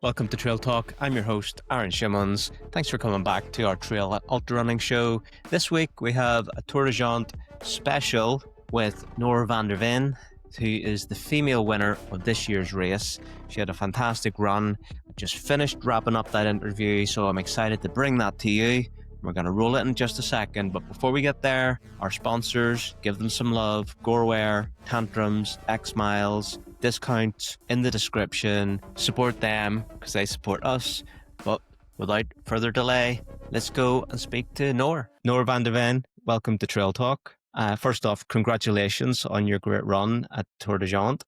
Welcome to Trail Talk. I'm your host, Aaron Shimmons. Thanks for coming back to our trail ultra running show. This week we have a tordesgeants special with noorvanderveen, who is the female winner of this year's race. She had a fantastic run. Just finished wrapping up that interview, so I'm excited to bring that to you. We're going to roll it in just a second, but before we get there, our sponsors, give them some love. Goreware, Tantrums, X Miles, discounts in the description. Support them because they support us. But without further delay, let's go and speak to Noor. Noor van der Veen, welcome to Trail Talk. First off, congratulations on your great run at Tordesgeants.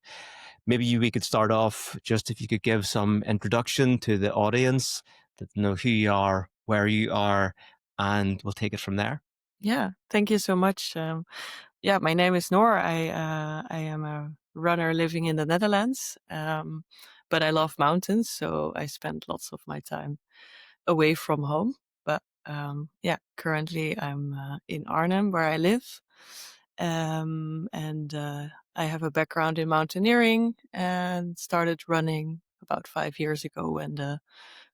Maybe we could start off just if you could give some introduction to the audience, that know who you are, where you are, and we'll take it from there. Yeah, thank you so much. My name is Noor. I am a runner living in the Netherlands, but I love mountains, so I spend lots of my time away from home. But currently I'm in Arnhem, where I live, and I have a background in mountaineering and started running about 5 years ago when the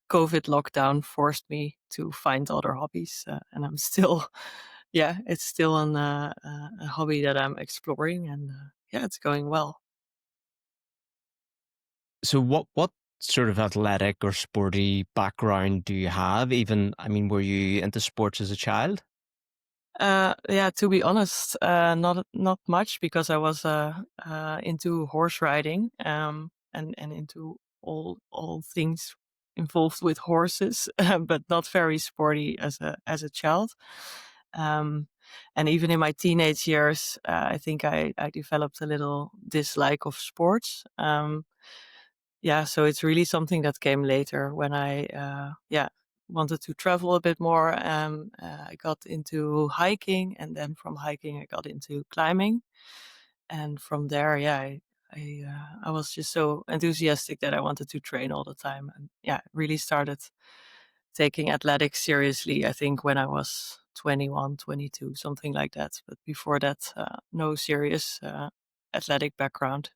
COVID lockdown forced me to find other hobbies, and I'm still, it's still a hobby that I'm exploring, and it's going well. So what sort of athletic or sporty background do you have? Were you into sports as a child? To be honest, not much, because I was into horse riding, and into all things involved with horses, but not very sporty as a child. Um, and even in my teenage years, I think I developed a little dislike of sports. So it's really something that came later when I wanted to travel a bit more. I got into hiking, and then from hiking I got into climbing, and from there, I was just so enthusiastic that I wanted to train all the time, and really started taking athletics seriously, I think, when I was 21, 22, something like that. But before that, no serious athletic background.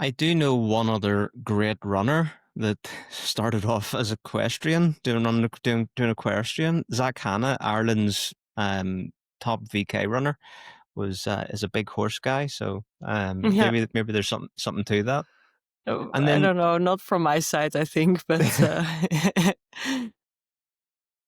I do know one other great runner that started off as equestrian, doing equestrian. Zach Hanna, Ireland's top VK runner, is a big horse guy. So Yeah. maybe there's something to that. Oh, And I then don't know, not from my side, I think, but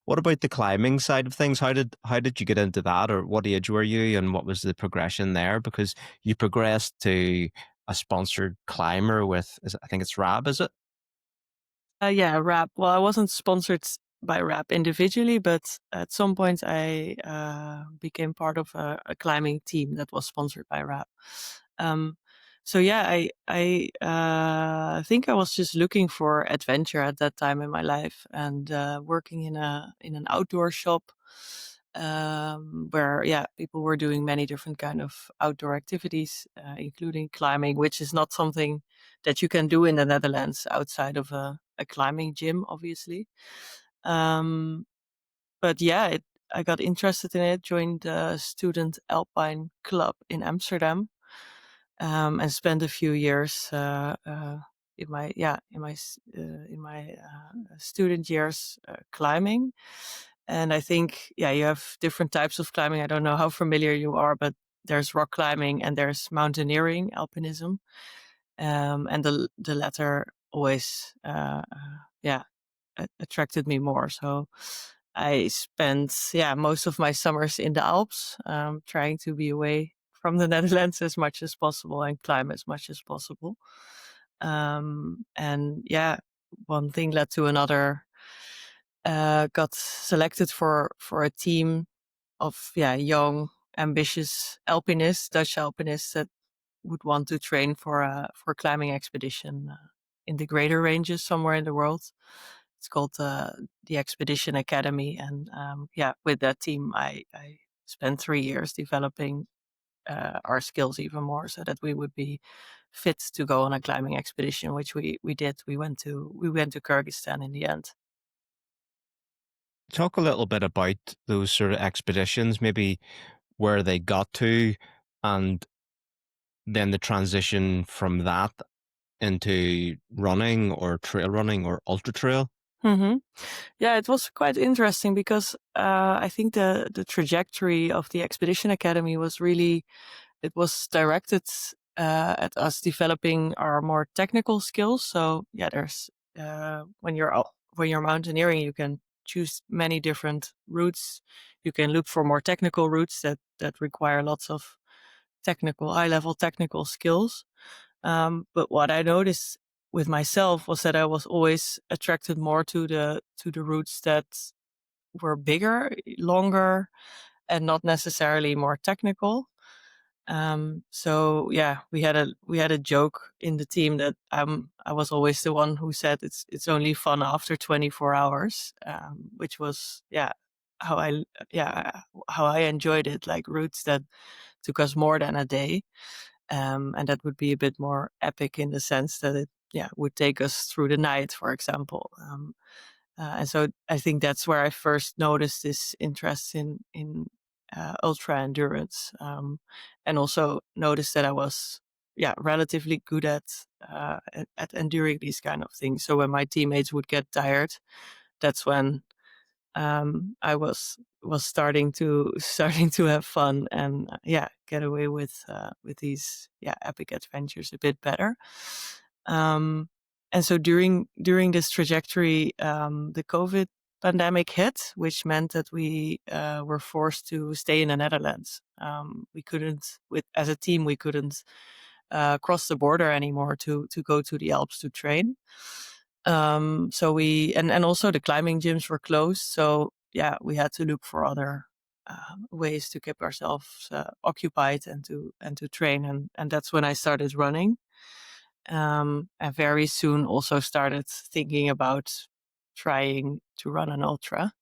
what about the climbing side of things? How did you get into that, or what age were you, and what was the progression there? Because you progressed to a sponsored climber with, I think it's RAB, is it? RAP. Well, I wasn't sponsored by RAP individually, but at some point I became part of a climbing team that was sponsored by RAP. Um, I think I was just looking for adventure at that time in my life, and working in an outdoor shop, where people were doing many different kind of outdoor activities, including climbing, which is not something that you can do in the Netherlands outside of a climbing gym, obviously. Um, but I got interested in it, joined the student alpine club in Amsterdam, and spent a few years in my student years climbing. And I think you have different types of climbing. I don't know how familiar you are, but there's rock climbing and there's mountaineering, alpinism, and the latter always attracted me more. So I spent most of my summers in the Alps, trying to be away from the Netherlands as much as possible and climb as much as possible. And one thing led to another. Got selected for a team of young, ambitious alpinists, Dutch alpinists that would want to train for a climbing expedition in the greater ranges somewhere in the world. It's called the Expedition Academy, and with that team, I spent 3 years developing our skills even more, so that we would be fit to go on a climbing expedition, which we did. We went to Kyrgyzstan in the end. Talk a little bit about those sort of expeditions, maybe where they got to, and then the transition from that into running or trail running or ultra trail? hmm Yeah, it was quite interesting because I think the trajectory of the Expedition Academy was really, it was directed at us developing our more technical skills. So yeah, there's when you're mountaineering, you can choose many different routes. You can look for more technical routes that require lots of high level technical skills. But what I noticed with myself was that I was always attracted more to the routes that were bigger, longer, and not necessarily more technical. So yeah, we had a joke in the team that I was always the one who said it's only fun after 24 hours, which was how I how I enjoyed it, like routes that took us more than a day. And that would be a bit more epic in the sense that it would take us through the night, for example. And so I think that's where I first noticed this interest in ultra endurance, and also noticed that I was relatively good at enduring these kind of things. So when my teammates would get tired, that's when I was starting to starting to have fun and get away with these epic adventures a bit better. Um, and so during this trajectory, the COVID pandemic hit, which meant that we were forced to stay in the Netherlands. We couldn't, with as a team, we couldn't cross the border anymore to go to the Alps to train. So we and also the climbing gyms were closed. So yeah, we had to look for other ways to keep ourselves occupied and to train. And that's when I started running. And very soon also started thinking about trying to run an ultra.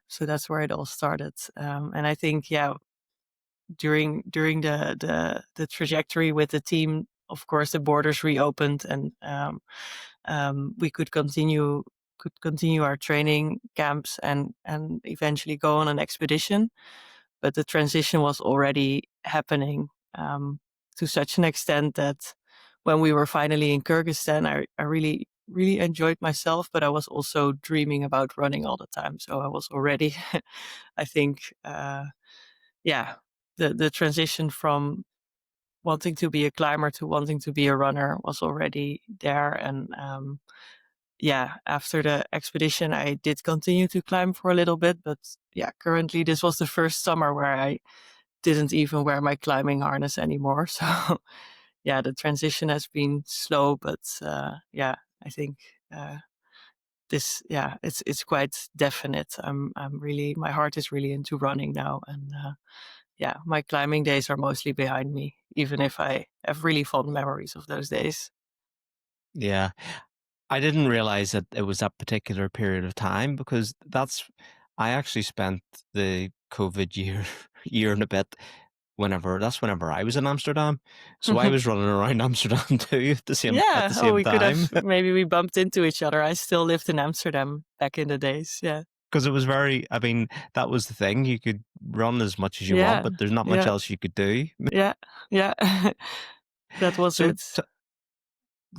So that's where it all started. And I think during the trajectory with the team, of course, the borders reopened and we could continue our training camps and eventually go on an expedition. But the transition was already happening to such an extent that when we were finally in Kyrgyzstan, I really really enjoyed myself, but I was also dreaming about running all the time. So I was already, I think, the transition from wanting to be a climber to wanting to be a runner was already there. And after the expedition, I did continue to climb for a little bit, but currently this was the first summer where I didn't even wear my climbing harness anymore. So the transition has been slow, but I think it's quite definite. I'm really, my heart is really into running now, and my climbing days are mostly behind me, even if I have really fond memories of those days. Yeah. I didn't realize that it was that particular period of time because I actually spent the COVID year and a bit whenever I was in Amsterdam. So I was running around Amsterdam too at Yeah. the Oh, same we could time have, maybe we bumped into each other. I still lived in Amsterdam back in the days. Yeah. because it was I mean, that was the thing. You could run as much as you want, Yeah. but there's not much Yeah. else you could do. Yeah. Yeah. That was So it.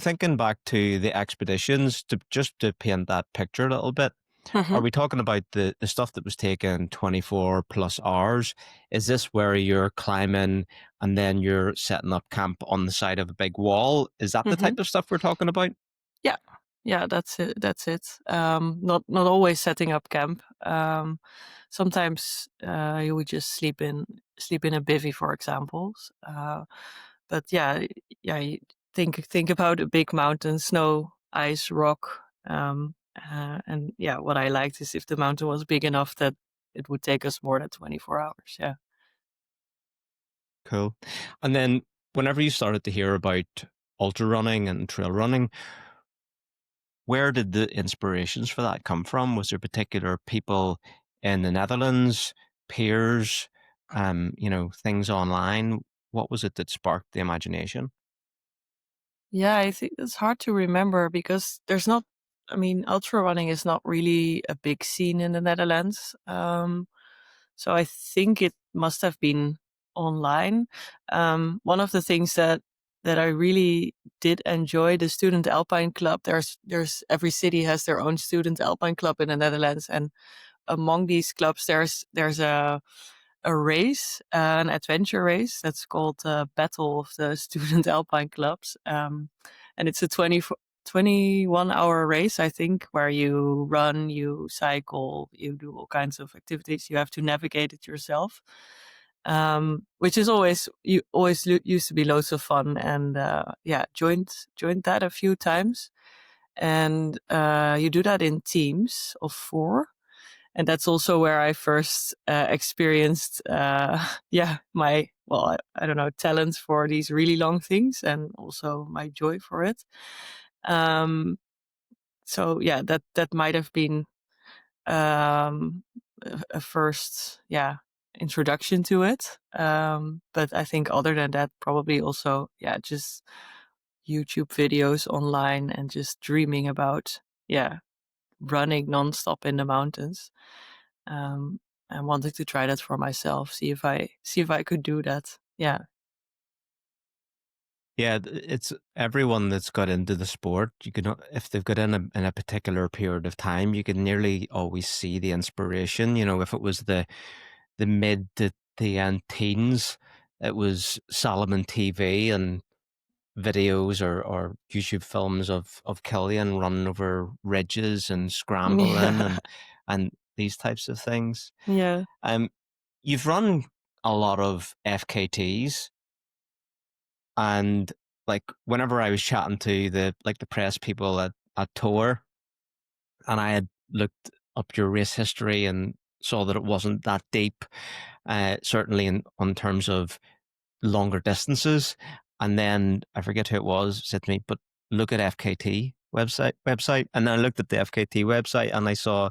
thinking back to the expeditions, to paint that picture a little bit, are hmm we talking about the stuff that was taken 24 plus hours? Is this where you're climbing and then you're setting up camp on the side of a big wall? Is that the hmm type of stuff we're talking about? Yeah. Yeah, that's it. That's it. Not always setting up camp. Sometimes you would just sleep in a bivvy, for example. But you think about a big mountain, snow, ice, rock. And what I liked is if the mountain was big enough that it would take us more than 24 hours. Yeah. Cool. And then whenever you started to hear about ultra running and trail running, where did the inspirations for that come from? Was there particular people in the Netherlands, peers, things online? What was it that sparked the imagination? Yeah, I think it's hard to remember because there's not, I mean, ultra running is not really a big scene in the Netherlands. So I think it must have been online. One of the things that I really did enjoy the student alpine club. There's every city has their own student alpine club in the Netherlands, and among these clubs there's a race, an adventure race that's called Battle of the Student Alpine Clubs, and it's a 21-hour race, I think, where you run, you cycle, you do all kinds of activities. You have to navigate it yourself, which is always used to be loads of fun. And yeah, joined that a few times, and you do that in teams of 4. And that's also where I first experienced, yeah, my, well, I don't know, talent for these really long things, and also my joy for it. Um, so yeah, that might have been a first, yeah, introduction to it. But I think other than that, probably also, yeah, just YouTube videos online and just dreaming about, yeah, running nonstop in the mountains. Um, and wanted to try that for myself, see if I could do that. Yeah. Yeah, it's everyone that's got into the sport. You can, if they've got in a particular period of time, you can nearly always see the inspiration. You know, if it was the mid to the end teens, it was Solomon TV and videos or YouTube films of Killian running over ridges and scrambling Yeah. and these types of things. Yeah. Um, you've run a lot of FKTs, and like whenever I was chatting to the press people at Tour, and I had looked up your race history and saw that it wasn't that deep, certainly on terms of longer distances. And then I forget who it was said to me, but look at FKT website. And I looked at the FKT website and I saw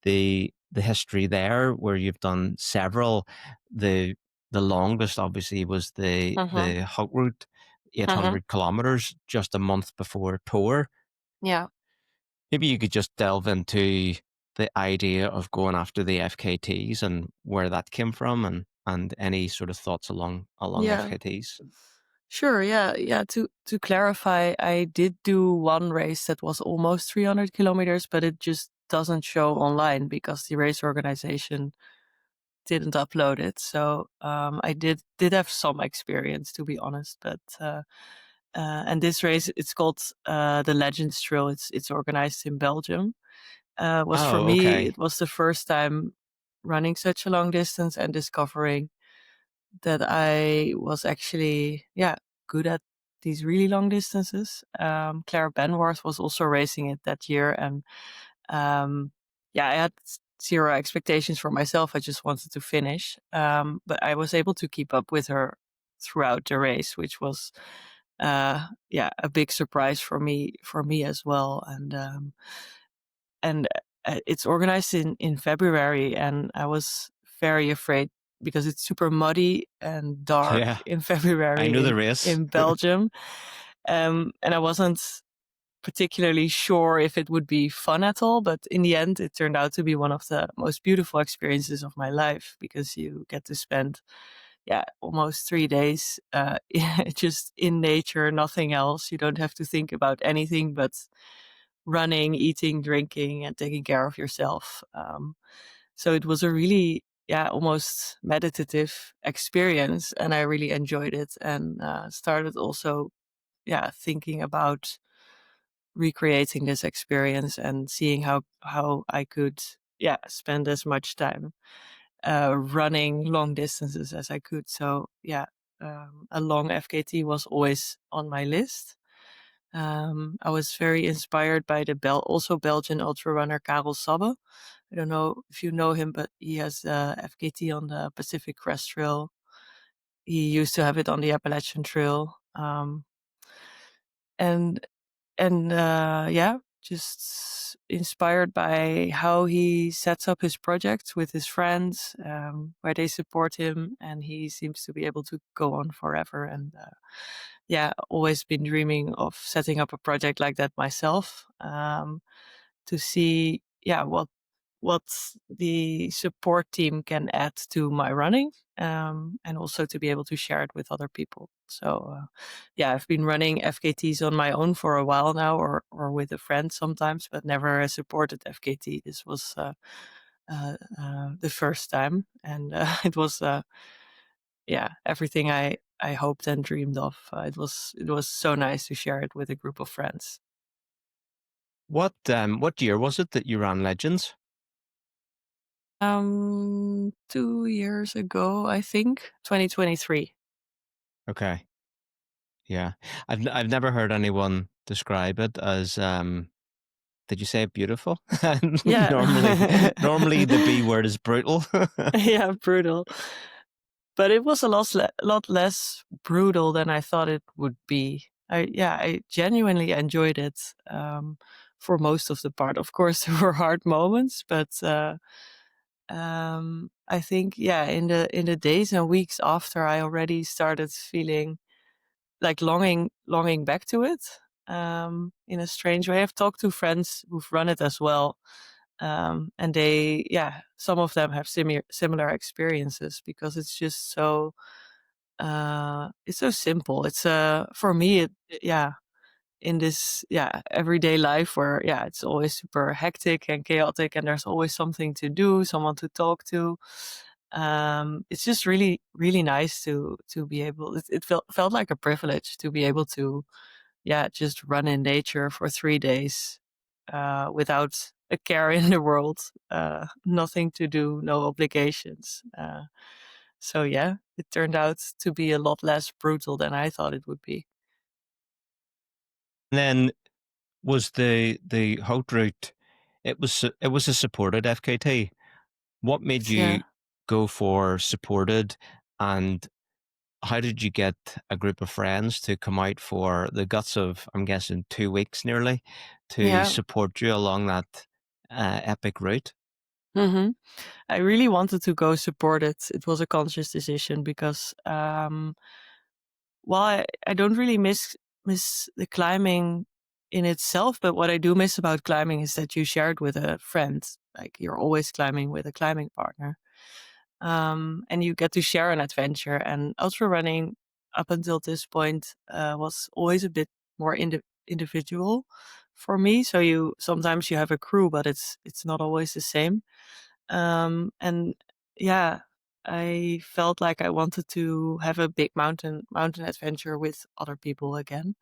the history there where you've done several. The the longest obviously was Mhm. the Hug route, Mhm. 800 kilometers just a month before Tour. Yeah. Maybe you could just delve into the idea of going after the FKTs and where that came from, and any sort of thoughts along Yeah. FKTs. Sure. Yeah. Yeah. To clarify, I did do one race that was almost 300 kilometers, but it just doesn't show online because the race organization didn't upload it. So I did have some experience, to be honest. But and this race, it's called the Legends Trail. It's organized in Belgium. Was for Oh, me, okay. it was the first time running such a long distance and discovering that I was actually, yeah, good at these really long distances. Claire Benworth was also racing it that year, and yeah, I had zero expectations for myself. I just wanted to finish, but I was able to keep up with her throughout the race, which was, yeah, a big surprise for me as well. And it's organized in February, and I was very afraid because it's super muddy and dark Yeah, in I February know the race. in Belgium. And I wasn't particularly sure if it would be fun at all, but in the end, it turned out to be one of the most beautiful experiences of my life because you get to spend, yeah, almost 3 days just in nature, nothing else. You don't have to think about anything but running, eating, drinking, and taking care of yourself. So it was a really, yeah, almost meditative experience, and I really enjoyed it. And started also, yeah, thinking about recreating this experience and seeing how I could, yeah, spend as much time running long distances as I could. So yeah, a long FKT was always on my list. I was very inspired by the also Belgian ultra runner Karel Sabbe. I don't know if you know him, but he has FKT on the Pacific Crest Trail. He used to have it on the Appalachian Trail. And yeah, just inspired by how he sets up his projects with his friends, where they support him, and he seems to be able to go on forever. And yeah, always been dreaming of setting up a project like that myself, to see, yeah, what the support team can add to my running, and also to be able to share it with other people. So, yeah, I've been running FKTs on my own for a while now, or with a friend sometimes, but never a supported FKT. This was the first time, and it was yeah, everything I hoped and dreamed of. It was so nice to share it with a group of friends. What year was it that you ran Legends? 2 years ago, I think, 2023. Okay. Yeah. I've never heard anyone describe it as did you say beautiful? Yeah. Normally the B word is brutal. Yeah, brutal. But it was a lot less brutal than I thought it would be. I genuinely enjoyed it, for most of the part. Of course, there were hard moments, but I think, yeah, in the days and weeks after, I already started feeling like longing back to it, in a strange way. I've talked to friends who've run it as well, and yeah, some of them have similar experiences, because it's just so it's so simple. It's for me, yeah, in this, yeah, everyday life where, yeah, it's always super hectic and chaotic, and there's always something to do, someone to talk to. It's just really really nice to be able, it felt like a privilege to be able to, yeah, just run in nature for 3 days, without a care in the world, nothing to do, no obligations. So yeah, it turned out to be a lot less brutal than I thought it would be. And then was the Haute route, it was a supported FKT. What made Yeah, you go for supported, and how did you get a group of friends to come out for the guts of, I'm guessing, 2 weeks nearly, to yeah. support you along that epic route? hmm I really wanted to go support it. It was a conscious decision because, well, I don't really miss the climbing in itself, but what I do miss about climbing is that you share it with a friend. Like, you're always climbing with a climbing partner, and you get to share an adventure. And ultra running, up until this point, was always a bit more individual for me. So you sometimes you have a crew, but it's not always the same. And yeah, I felt like I wanted to have a big mountain adventure with other people again.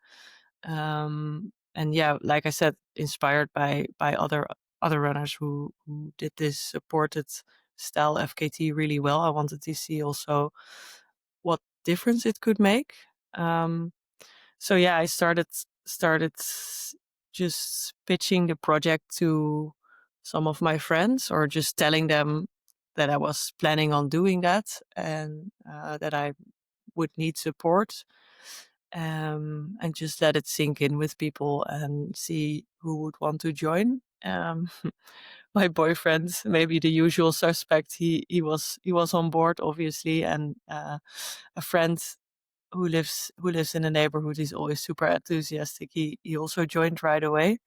And yeah, like I said, inspired by other runners who did this supported style FKT really well. I wanted to see also what difference it could make. Um, so yeah, I started just pitching the project to some of my friends, or just telling them that I was planning on doing that, and that I would need support, and just let it sink in with people and see who would want to join. My boyfriend, maybe the usual suspect, he was on board, obviously, and a friend who lives in the neighborhood. He's always super enthusiastic. He also joined right away.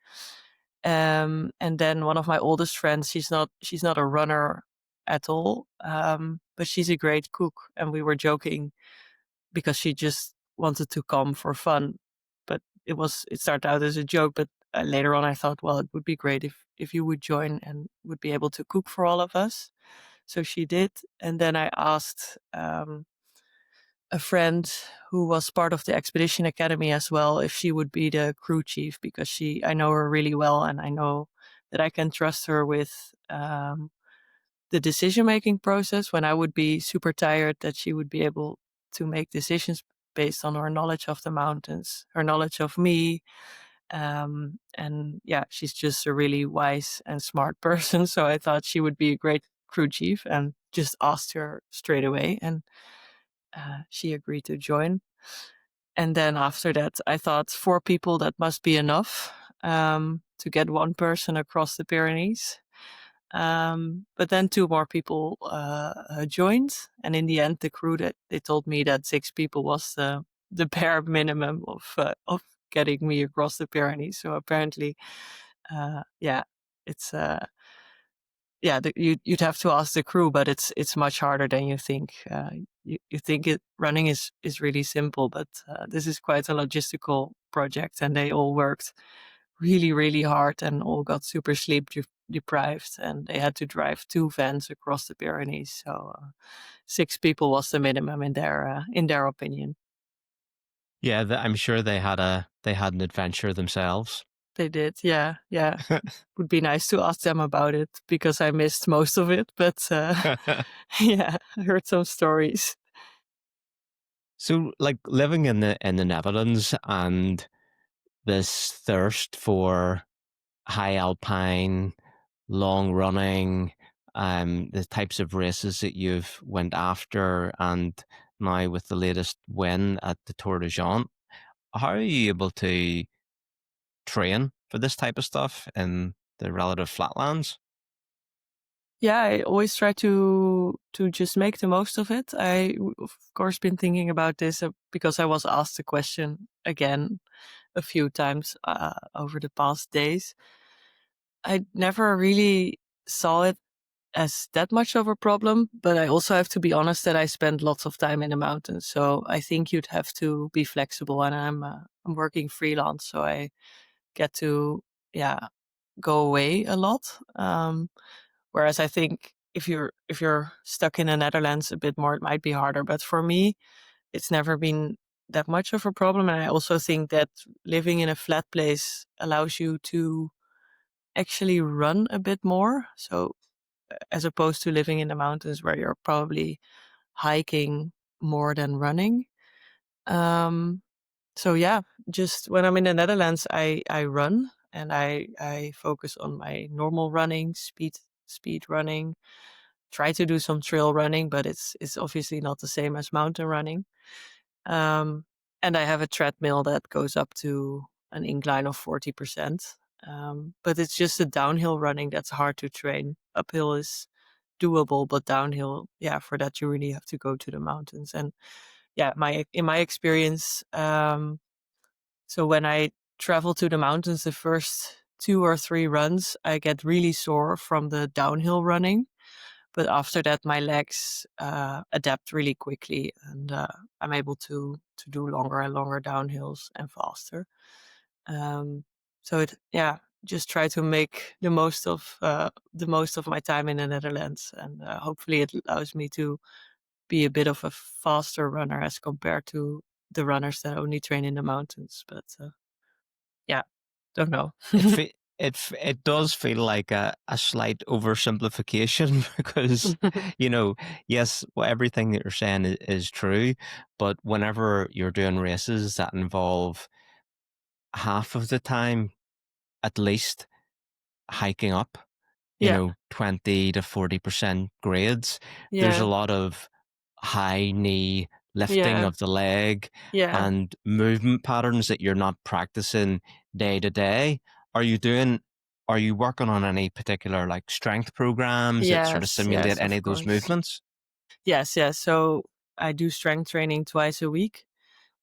And then one of my oldest friends, she's not a runner at all, but she's a great cook. And we were joking because she just wanted to come for fun. But it started out as a joke. But later on, I thought, well, it would be great if you would join and would be able to cook for all of us. So she did, and then I asked. A friend who was part of the expedition academy as well, if she would be the crew chief, because I know her really well, and I know that I can trust her with, the decision making process when I would be super tired, that she would be able to make decisions based on her knowledge of the mountains, her knowledge of me. And yeah, she's just a really wise and smart person. So I thought she would be a great crew chief, and just asked her straight away. And she agreed to join. And then after that, I thought 4 people, that must be enough, to get one person across the Pyrenees. But then 2 more people joined, and in the end, the crew, that they told me that 6 people was the bare minimum of getting me across the Pyrenees. So apparently, yeah, it's yeah, you'd have to ask the crew, but it's much harder than you think. You think running is really simple, but this is quite a logistical project, and they all worked really, really hard and all got super sleep deprived, and they had to drive 2 vans across the Pyrenees. So 6 people was the minimum in their opinion. Yeah, I'm sure they had an adventure themselves. They did, yeah, yeah. Would be nice to ask them about it because I missed most of it, but yeah, I heard some stories. So, like living in the Netherlands and this thirst for high alpine, long running, the types of races that you've went after, and now with the latest win at the Tour de Géants, how are you able to train for this type of stuff in the relative flatlands? Yeah, I always try to just make the most of it. Of course, been thinking about this because I was asked the question again a few times over the past days. I never really saw it as that much of a problem, but I also have to be honest that I spend lots of time in the mountains. So I think you'd have to be flexible, and I'm working freelance, so I get to yeah go away a lot. Whereas I think if you're stuck in the Netherlands a bit more, it might be harder. But for me, it's never been that much of a problem. And I also think that living in a flat place allows you to actually run a bit more. So as opposed to living in the mountains where you're probably hiking more than running. Um, so yeah, just when I'm in the Netherlands, I run and I focus on my normal running, speed running. Try to do some trail running, but it's obviously not the same as mountain running. Um, and I have a treadmill that goes up to an incline of 40%. But it's just the downhill running that's hard to train. Uphill is doable, but downhill, yeah, for that you really have to go to the mountains. And yeah, my in my experience, so when I travel to the mountains, the first 2 or 3 runs, I get really sore from the downhill running. But after that, my legs adapt really quickly, and I'm able to do longer and longer downhills and faster. Um, so yeah, just try to make the most of my time in the Netherlands, and hopefully it allows me to be a bit of a faster runner as compared to the runners that only train in the mountains. But yeah, don't know. It does feel like a slight oversimplification because, yes, well, everything that you're saying is true, but whenever you're doing races that involve half of the time, at least, hiking up, Yeah, 20 to 40% grades, there's a yeah, lot of high knee lifting yeah, of the leg yeah. and movement patterns that you're not practicing day to day. Are you doing, are you working on any particular like strength programs that sort of Yes, simulate yes, any of of those course. movements? Yes, yes. So I do strength training twice a week,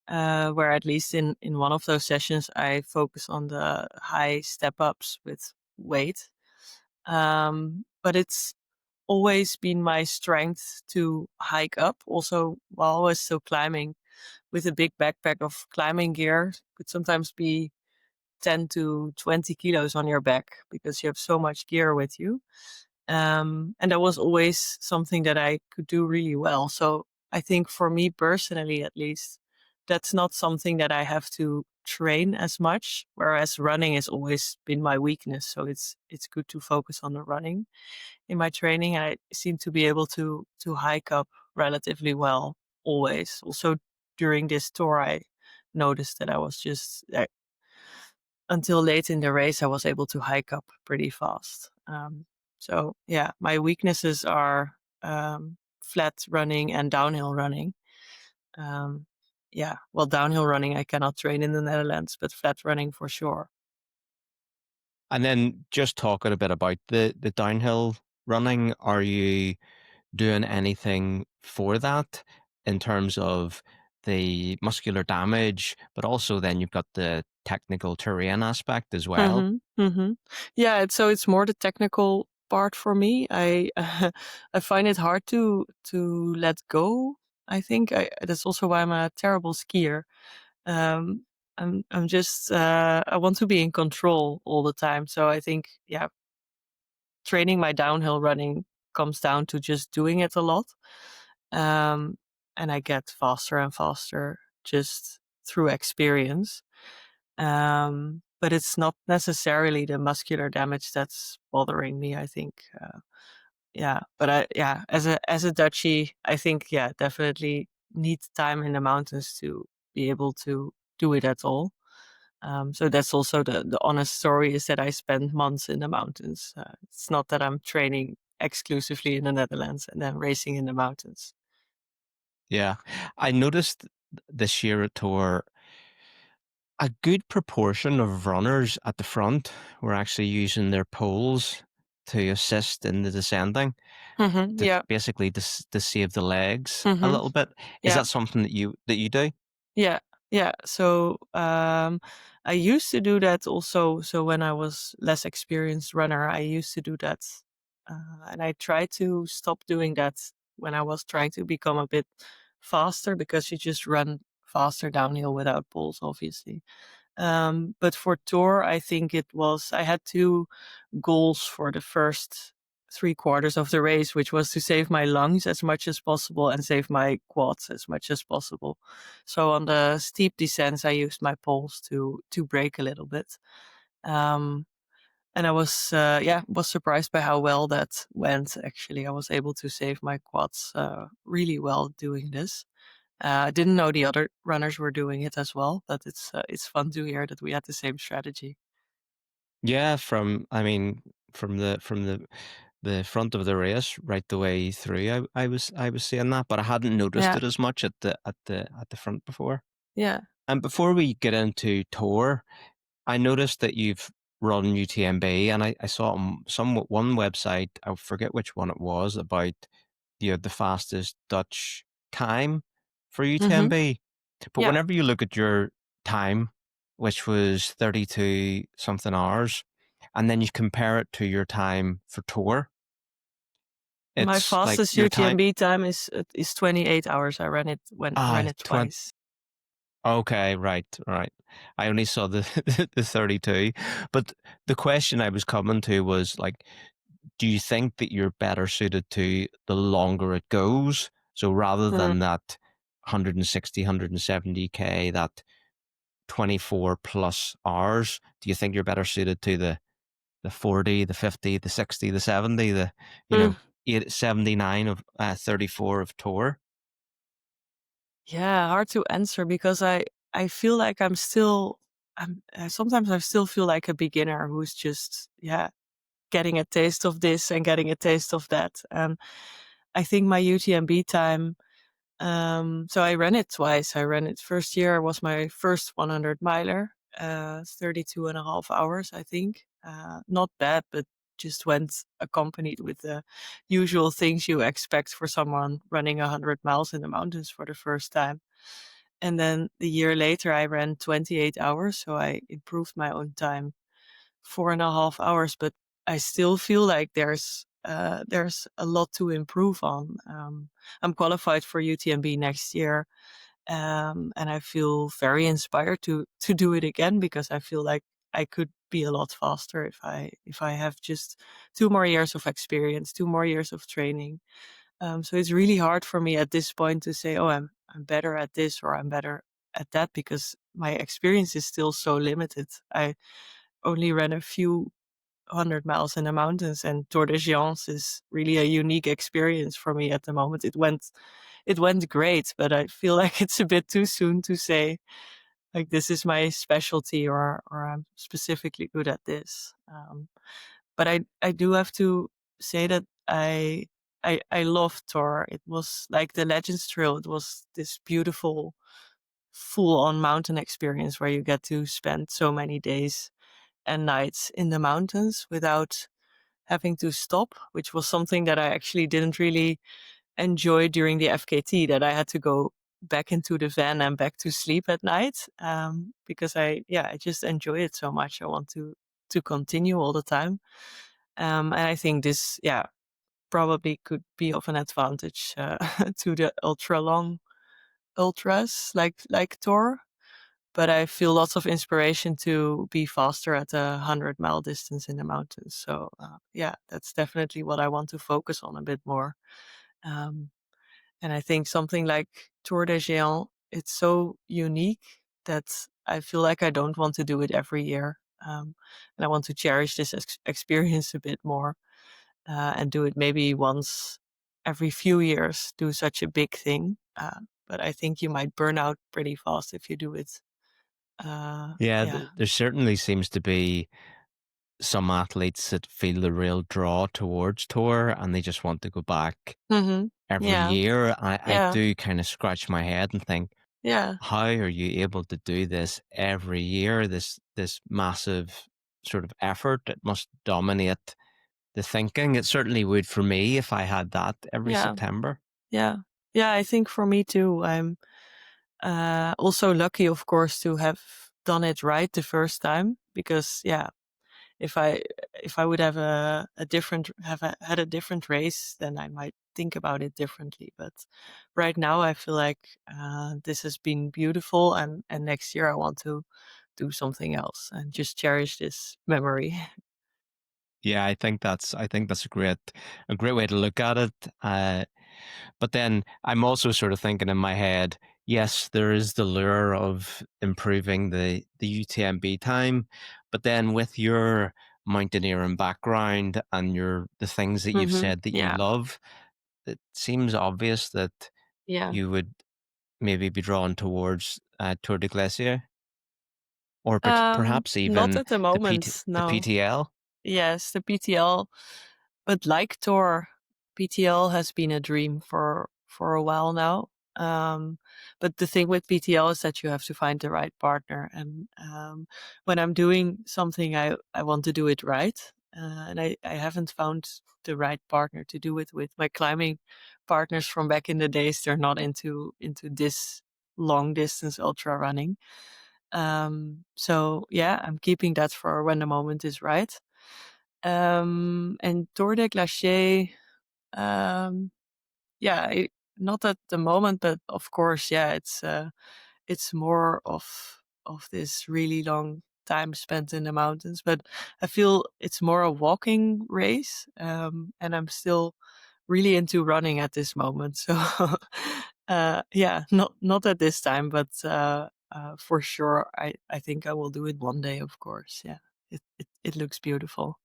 where at least in one of those sessions I focus on the high step ups with weight. But it's always been my strength to hike up. Also, while I was still climbing, with a big backpack of climbing gear, could sometimes be 10 to 20 kilos on your back because you have so much gear with you. And that was always something that I could do really well. So I think for me personally, at least, that's not something that I have to train as much. Whereas running has always been my weakness. So it's good to focus on the running in my training. And I seem to be able to hike up relatively well always. Also during this tour, I noticed that I was just until late in the race, I was able to hike up pretty fast. So yeah, my weaknesses are flat running and downhill running. Um, yeah, well, downhill running I cannot train in the Netherlands, but flat running for sure. And then just talking a bit about the downhill running, are you doing anything for that in terms of the muscular damage, but also then you've got the technical terrain aspect as well? Mm-hmm. Mm-hmm. Yeah, so it's more the technical part for me. I I find it hard to let go. I think that's also why I'm a terrible skier. Um, I'm just I want to be in control all the time. So I think yeah, training my downhill running comes down to just doing it a lot. Um, and I get faster and faster just through experience. But it's not necessarily the muscular damage that's bothering me, I think. Yeah, but yeah, as a Dutchie, I think, yeah, definitely need time in the mountains to be able to do it at all. So that's also the honest story is that I spend months in the mountains. It's not that I'm training exclusively in the Netherlands and then racing in the mountains. Yeah. I noticed this year at Tour, a good proportion of runners at the front were actually using their poles to assist in the descending, to Yeah. basically to save the legs a hmm little bit. Is Yeah. that something that you do? Yeah, yeah. So I used to do that also. So when I was less experienced runner, I used to do that, and I tried to stop doing that when I was trying to become a bit faster because you just run faster downhill without poles, obviously. But for tour, I think I had two goals for the first three quarters of the race, which was to save my lungs as much as possible and save my quads as much as possible. So on the steep descents, I used my poles to brake a little bit. Um, and I was, was surprised by how well that went. Actually, I was able to save my quads really well doing this. I didn't know the other runners were doing it as well, but it's fun to hear that we had the same strategy. Yeah, I mean, from the front of the race right the way through, I was seeing that, but I hadn't noticed Yeah, it as much at the front before. yeah. And before we get into Tour, I noticed that you've run UTMB, and I saw on one website, I forget which one it was, about the fastest Dutch time for hmm UTMB. But Yeah. whenever you look at your time, which was 32 something hours, and then you compare it to your time for Tour, My it's like fastest your time. UTMB time is 28 hours. Ran it 20. twice. Okay, right, right. I only saw the the 32, but the question I was coming to was like, do you think that you're better suited to the longer it goes? So rather than Mm. that 160, 170K, that 24 plus hours, do you think you're better suited to the 40, the 50, the 60, the 70, the, you Mm. know, 79 of 34 of tour? Yeah, hard to answer because I feel like sometimes I still feel like a beginner who's just getting a taste of this and getting a taste of that. I think my UTMB time. So I ran it twice. I ran it first year was my first 100 miler, 32 and a half hours, I think. Not bad, but just went accompanied with the usual things you expect for someone running 100 miles in the mountains for the first time. And then the year later, I ran 28 hours. So I improved my own time 4.5 hours, but I still feel like there's a lot to improve on. I'm qualified for UTMB next year, and I feel very inspired to do it again because I feel like I could be a lot faster if I have just 2 more years of experience, 2 more years of training. So it's really hard for me at this point to say, oh, I'm better at this or I'm better at that because my experience is still so limited. I only ran a few 100 miles in the mountains, and tordesgeants is really a unique experience for me at the moment. It went great, but I feel like it's a bit too soon to say like this is my specialty or I'm specifically good at this. But I do have to say that I love Tor. It was like the Legends Trail. It was this beautiful full on mountain experience where you get to spend so many days and nights in the mountains without having to stop, which was something that I actually didn't really enjoy during the FKT, that I had to go back into the van and back to sleep at night. Because I just enjoy it so much. I want to continue all the time. And I think this, probably could be of an advantage to the ultra long ultras like Tor. But I feel lots of inspiration to be faster at a 100-mile distance in the mountains. So that's definitely what I want to focus on a bit more. Um, and I think something like Tour des Géants, it's so unique that I feel like I don't want to do it every year. And I want to cherish this experience a bit more and do it maybe once every few years, do such a big thing. But I think you might burn out pretty fast if you do it. Yeah, Yeah. there certainly seems to be some athletes that feel the real draw towards tour and they just want to go back Mm-hmm. every Yeah. year. I Yeah. do kind of scratch my head and think, Yeah. how are you able to do this every year? This massive sort of effort. It must dominate the thinking. It certainly would for me if I had that every Yeah. September. Yeah. Yeah. I think for me too, I'm also lucky, of course, to have done it right the first time because, if I would have had a different race, then I might think about it differently. But right now, I feel like this has been beautiful, and next year I want to do something else and just cherish this memory. Yeah, I think that's a great way to look at it. But then I'm also sort of thinking in my head, yes, there is the lure of improving the UTMB time, but then with your mountaineering background and the things that you've Hmm. said that you Yeah, love, it seems obvious that yeah. you would maybe be drawn towards Tour de Glacier or perhaps Not even at the moment. the No. PTL. Yes, the PTL, but like Tor, PTL has been a dream for a while now. But the thing with PTL is that you have to find the right partner, and when I'm doing something, I want to do it right, and I haven't found the right partner to do it with. My climbing partners from back in the days, they're not into this long distance ultra running. So yeah, I'm keeping that for when the moment is right. And Tour de Glacier, um, not at the moment, but of course, it's more of this really long time spent in the mountains. But I feel it's more a walking race, and I'm still really into running at this moment. So, not at this time, but for sure, I think I will do it one day. Of course, yeah. It looks beautiful.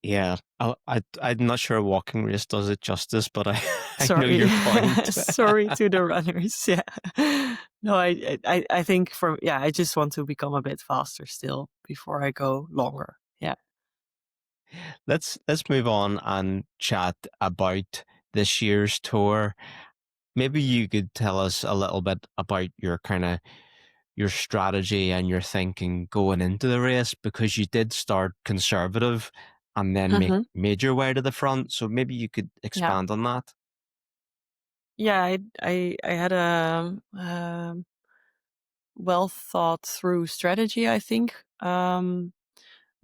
Yeah, I'm not sure a walking race does it justice, but I know Sorry. your point. Sorry to the runners. Yeah. No, I think I just want to become a bit faster still before I go longer. Yeah. Let's move on and chat about this year's tour. Maybe you could tell us a little bit about your strategy and your thinking going into the race because you did start conservative and then Hmm. made your way to the front. So maybe you could Yeah. expand on that. Yeah. I had a well thought through strategy, I think.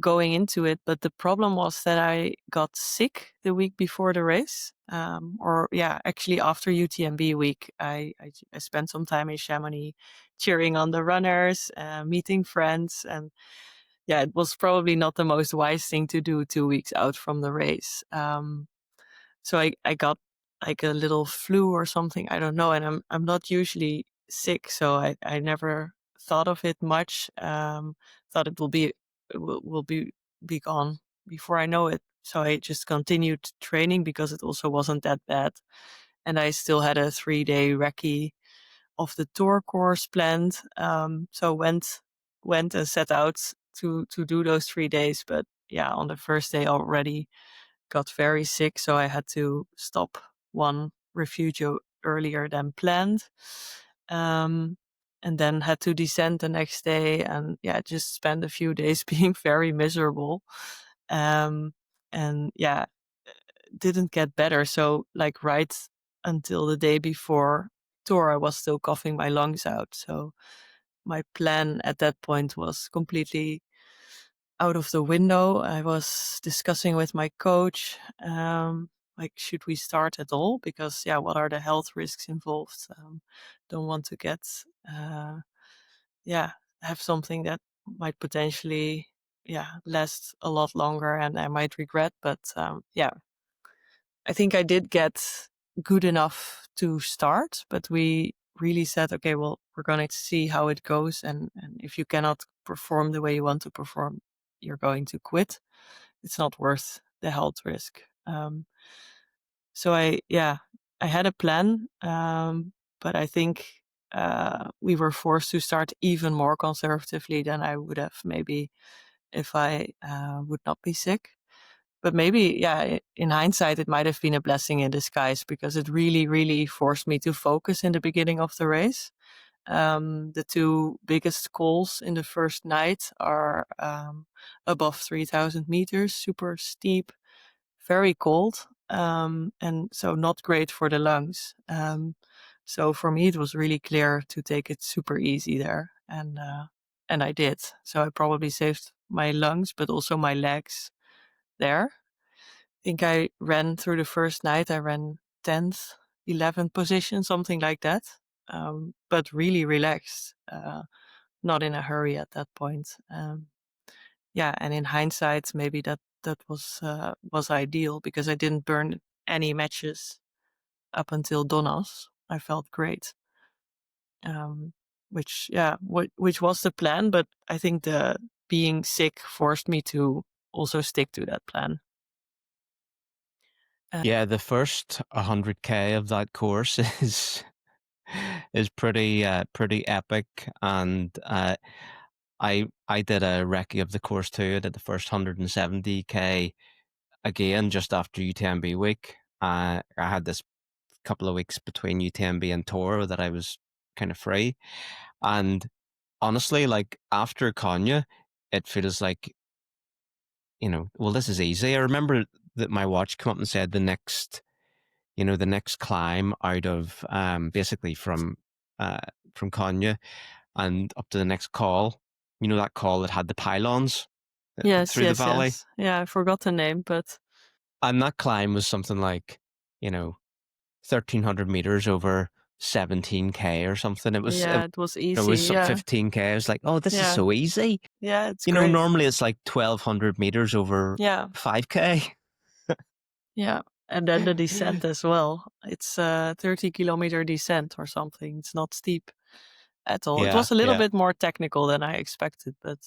Going into it, but the problem was that I got sick the week before the race. Actually after UTMB week, I spent some time in Chamonix cheering on the runners, meeting friends, and yeah, it was probably not the most wise thing to do 2 weeks out from the race. So I got like a little flu or something. I don't know. And I'm not usually sick. So I never thought of it much. Thought it will be gone before I know it. So I just continued training because it also wasn't that bad. And I still had a 3-day recce of the tour course planned. So went and set out to do those 3 days. But yeah, on the first day already got very sick, so I had to stop one refugio earlier than planned. Um, and then had to descend the next day and just spend a few days being very miserable. Um, and didn't get better. So like right until the day before tour, I was still coughing my lungs out. So my plan at that point was completely out of the window. I was discussing with my coach, like, should we start at all? Because, yeah, what are the health risks involved? Don't want to get, yeah, have something that might potentially, yeah, last a lot longer and I might regret. But, yeah, I think I did get good enough to start, but we really said, okay, well, we're going to see how it goes. And if you cannot perform the way you want to perform, you're going to quit. It's not worth the health risk. So I had a plan, but I think we were forced to start even more conservatively than I would have maybe if I would not be sick. But maybe, yeah, in hindsight, it might have been a blessing in disguise because it really, really forced me to focus in the beginning of the race. The two biggest calls in the first night are above 3,000 meters, super steep, very cold, and so not great for the lungs. So for me, it was really clear to take it super easy there, and I did. So I probably saved my lungs, but also my legs there. I think I ran through the first night. I ran 10th, 11th position, something like that, but really relaxed, not in a hurry at that point. Yeah, and in hindsight, maybe that was ideal because I didn't burn any matches up until Donna's. I felt great, which which was the plan. But I think the being sick forced me to also stick to that plan. Yeah, the first 100K of that course is pretty epic, and I did a recce of the course too. I did the first 170K again just after UTMB week. I had this couple of weeks between UTMB and Tour that I was kind of free, and honestly, like after Konya, it feels like, well, this is easy. I remember that my watch came up and said the next climb out of basically from Konya and up to the next call. That call that had the pylons Yes, through the yes, valley, yes. Yeah, I forgot the name, but and that climb was something like 1,300 meters over 17K or something. yeah, it was It was easy. Yeah, 15K. I was like, oh, this is yeah, so easy. yeah. It's great. Normally it's like 1,200 meters over Yeah, 5K. yeah. And then the descent as well. It's a 30-kilometer descent or something. It's not steep at all. It Yeah, was a little yeah. bit more technical than I expected, but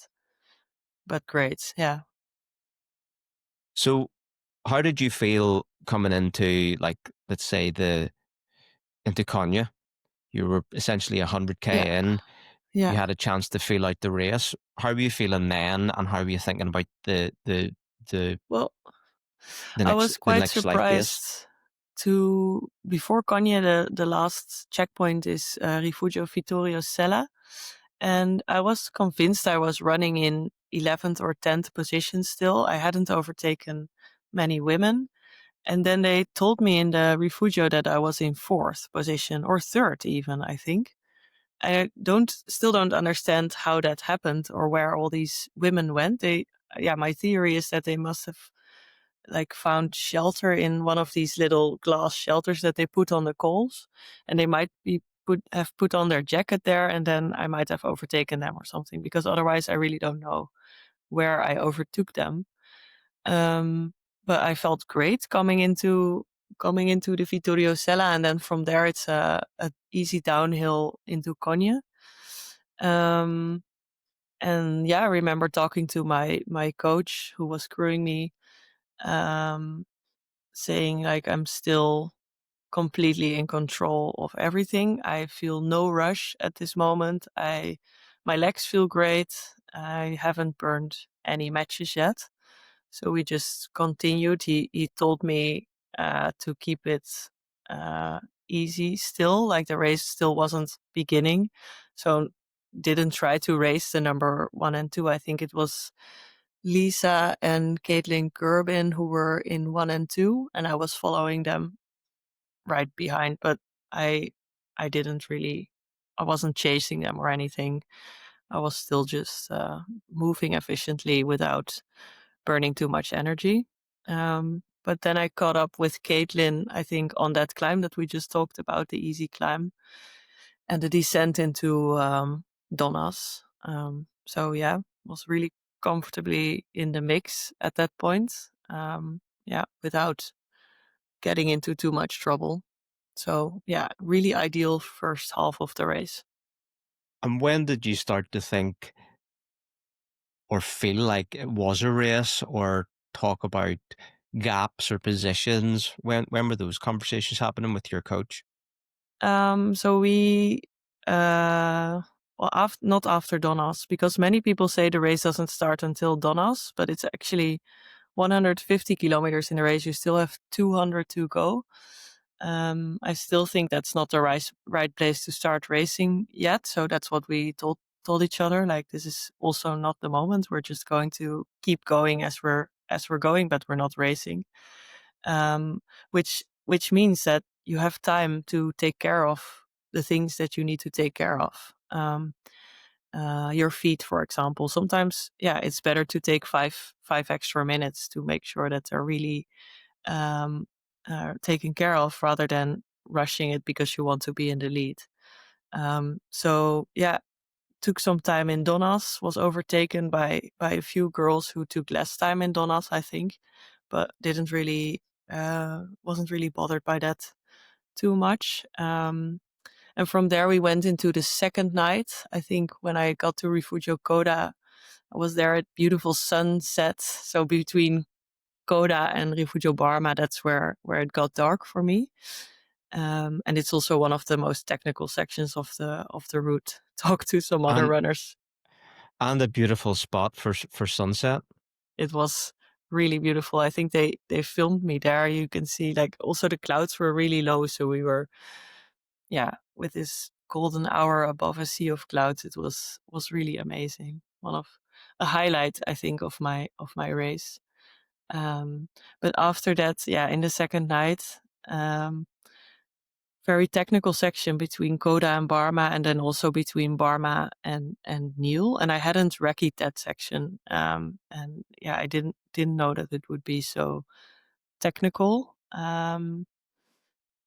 great. Yeah. So how did you feel coming into, like, let's say into Konya? You were essentially Yeah. 100K in. You Yeah. had a chance to feel out the race. How were you feeling then, and how were you thinking about the Well, the I next was the quite next life base? surprised before Konya, the last checkpoint is Rifugio Vittorio Sella. And I was convinced I was running in 11th or 10th position still. I hadn't overtaken many women. And then they told me in the Rifugio that I was in 4th position or 3rd even, I think. I still don't understand how that happened or where all these women went. My theory is that they must have like found shelter in one of these little glass shelters that they put on the coals, and they might have put on their jacket there, and then I might have overtaken them or something, because otherwise I really don't know where I overtook them. Um, but I felt great coming into the Vittorio Sella, and then from there it's a easy downhill into Konya. Um, and yeah, I remember talking to my coach who was crewing me, um, saying like I'm still completely in control of everything. I feel no rush at this moment. My legs feel great. I haven't burned any matches yet. So we just continued. He told me to keep it uh, easy still, like the race still wasn't beginning. So didn't try to race the number 1 and 2. I think it was Lisa and Caitlin Gerbin who were in 1 and 2, and I was following them right behind. But I I didn't really, I wasn't chasing them or anything. I was still just moving efficiently without burning too much energy. But then I caught up with Caitlin, I think, on that climb that we just talked about, the easy climb and the descent into Donnas. So yeah, was really comfortably in the mix at that point. Yeah, without getting into too much trouble. So yeah, really ideal first half of the race. And when did you start to think or feel like it was a race, or talk about gaps or positions? When were those conversations happening with your coach? So we, well, not after Donnas, because many people say the race doesn't start until Donnas, but it's actually 150 kilometers in the race. You still have 200 to go. I still think that's not the right place to start racing yet. So that's what we told each other. Like, this is also not the moment. We're just going to keep going as we're going, but we're not racing. Um, which means that you have time to take care of the things that you need to take care of. Your feet, for example. Sometimes, yeah, it's better to take five extra minutes to make sure that they're really um, taken care of, rather than rushing it because you want to be in the lead. So yeah, took some time in Donnas, was overtaken by a few girls who took less time in Donnas, I think, but didn't really wasn't really bothered by that too much. And from there we went into the second night. I think when I got to Refugio Coda, I was there at beautiful sunset. So between Coda and Refugio Barma, that's where it got dark for me. And it's also one of the most technical sections of the route. Talk to some other And runners. a beautiful spot for sunset. It was really beautiful. I think they filmed me there. You can see, like, also the clouds were really low, so we were, yeah, with this golden hour above a sea of clouds. It was really amazing. One of a highlight, I think, of my race. But after that, yeah, in the second night, very technical section between Coda and Barma, and then also between Barma and Neil. And I hadn't recceed that section, and yeah, I didn't know that it would be so technical.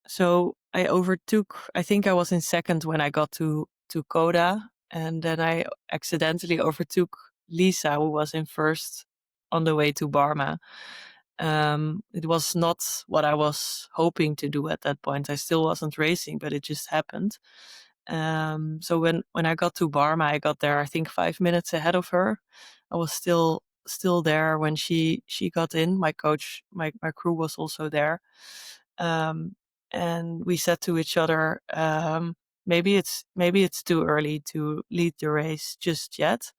So I overtook. I think I was in second when I got to Coda, and then I accidentally overtook Lisa, who was in first on the way to Barma. It was not what I was hoping to do at that point. I still wasn't racing, but it just happened. So when I got to Barma, I got there, I think, 5 minutes ahead of her. I was still there when she got in. My coach, my crew was also there. Um, and we said to each other, maybe it's too early to lead the race just yet.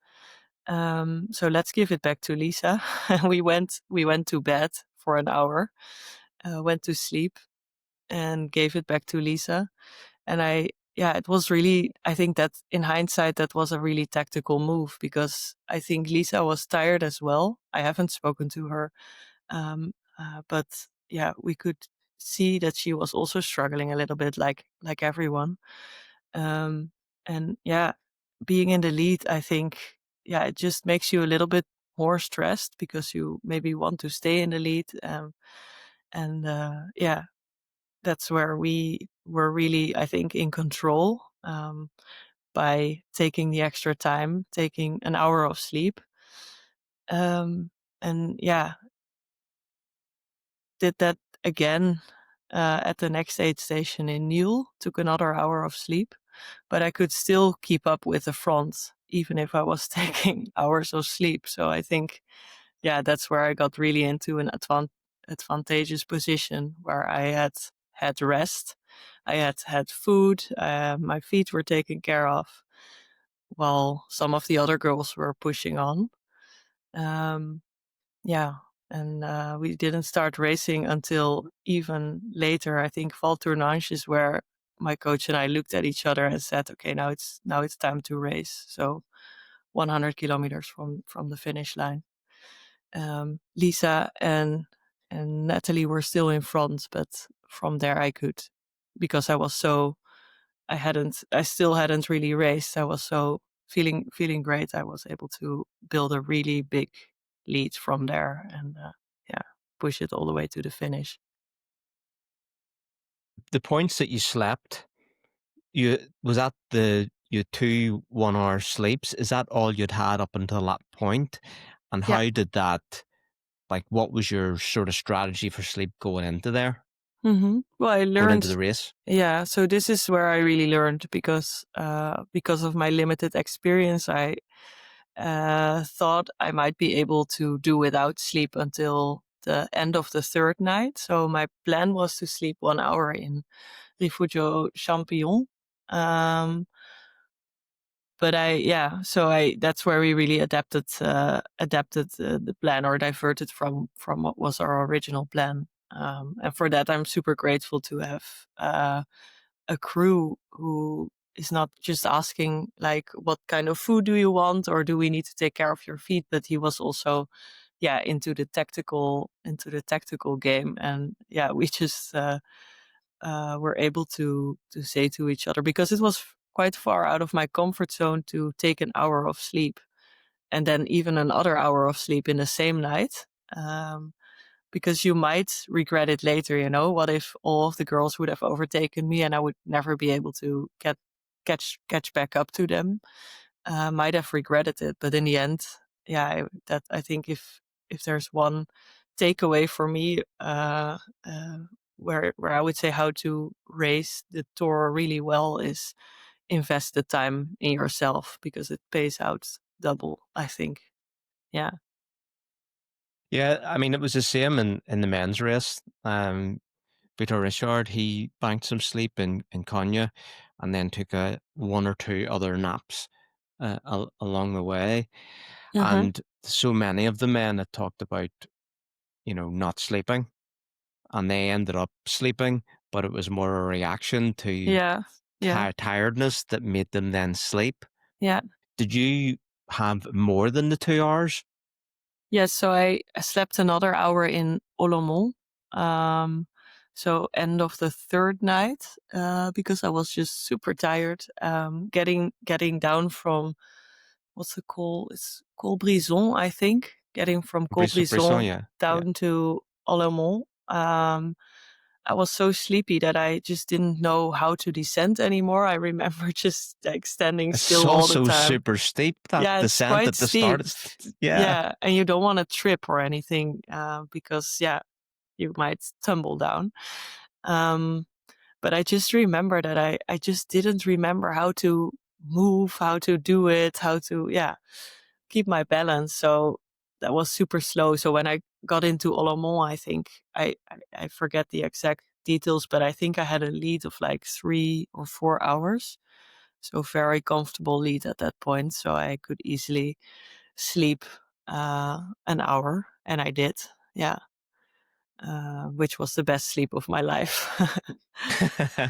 So let's give it back to Lisa. We went to bed for an hour, went to sleep, and gave it back to Lisa. And yeah, it was really, I think that in hindsight, that was a really tactical move, because I think Lisa was tired as well. I haven't spoken to her, but yeah, we could see that she was also struggling a little bit, like everyone. Um, and yeah, being in the lead, I think, yeah, it just makes you a little bit more stressed because you maybe want to stay in the lead. And yeah, that's where we were really, I think, in control, by taking the extra time, taking an hour of sleep. And yeah, did that again at the next aid station in Niel, took another hour of sleep, but I could still keep up with the front, even if I was taking hours of sleep. So I think, yeah, that's where I got really into an advantageous position, where I had rest, I had food, my feet were taken care of, while some of the other girls were pushing on. Um, yeah, and we didn't start racing until even later. I think Val Tournanche is where my coach and I looked at each other and said, "Okay, now it's time to race." So 100 kilometers from the finish line. Lisa and Natalie were still in front, but from there I could, because I still hadn't really raced. I was so feeling great. I was able to build a really big lead from there, and yeah, push it all the way to the finish. The points that you slept, you was that the your 2 1 hour sleeps? Is that all you'd had up until that point? And Yeah. how did that, like, what was your sort of strategy for sleep going into there, Well, I going into learned. the race? Yeah, so this is where I really learned because of my limited experience. I thought I might be able to do without sleep until the end of the third night. So my plan was to sleep 1 hour in Refugio Champignon. Um, but that's where we really adapted the plan, or diverted from what was our original plan. And for that, I'm super grateful to have a crew who is not just asking like, what kind of food do you want, or do we need to take care of your feet, but he was also into the tactical game. And yeah, we just were able to say to each other, because it was quite far out of my comfort zone to take an hour of sleep and then even another hour of sleep in the same night. Because you might regret it later, what if all of the girls would have overtaken me and I would never be able to catch back up to them? Might have regretted it, but in the end, yeah, I think if there's one takeaway for me, where I would say how to race the tour really well is invest the time in yourself, because it pays out double, I think. Yeah. Yeah, I mean, it was the same in the men's race. Peter Richard, he banked some sleep in Konya and then took a 1 or 2 other naps along the way. Mm-hmm. And so many of the men had talked about, not sleeping, and they ended up sleeping, but it was more a reaction to Yeah. Yeah. tiredness that made them then sleep. Yeah. Did you have more than the 2 hours? Yes, so I slept another hour in Olomont. So end of the third night, because I was just super tired. Getting down from, what's it called? It's called Brison, I think. Getting from Brisson, Colbrison yeah. Yeah. down to Olomont. I was so sleepy that I just didn't know how to descend anymore. I remember just like standing It's still all the also time. super steep, that Yeah, it's descent quite at the start. steep. Yeah. Yeah, and you don't want to trip or anything, because yeah, you might tumble down. Um, but I just remember that I just didn't remember how to move, how to do it, how to keep my balance. So that was super slow. So when I got into Olomont, I think I forget the exact details, but I think I had a lead of like 3 or 4 hours. So very comfortable lead at that point. So I could easily sleep an hour, and I did. Yeah, which was the best sleep of my life.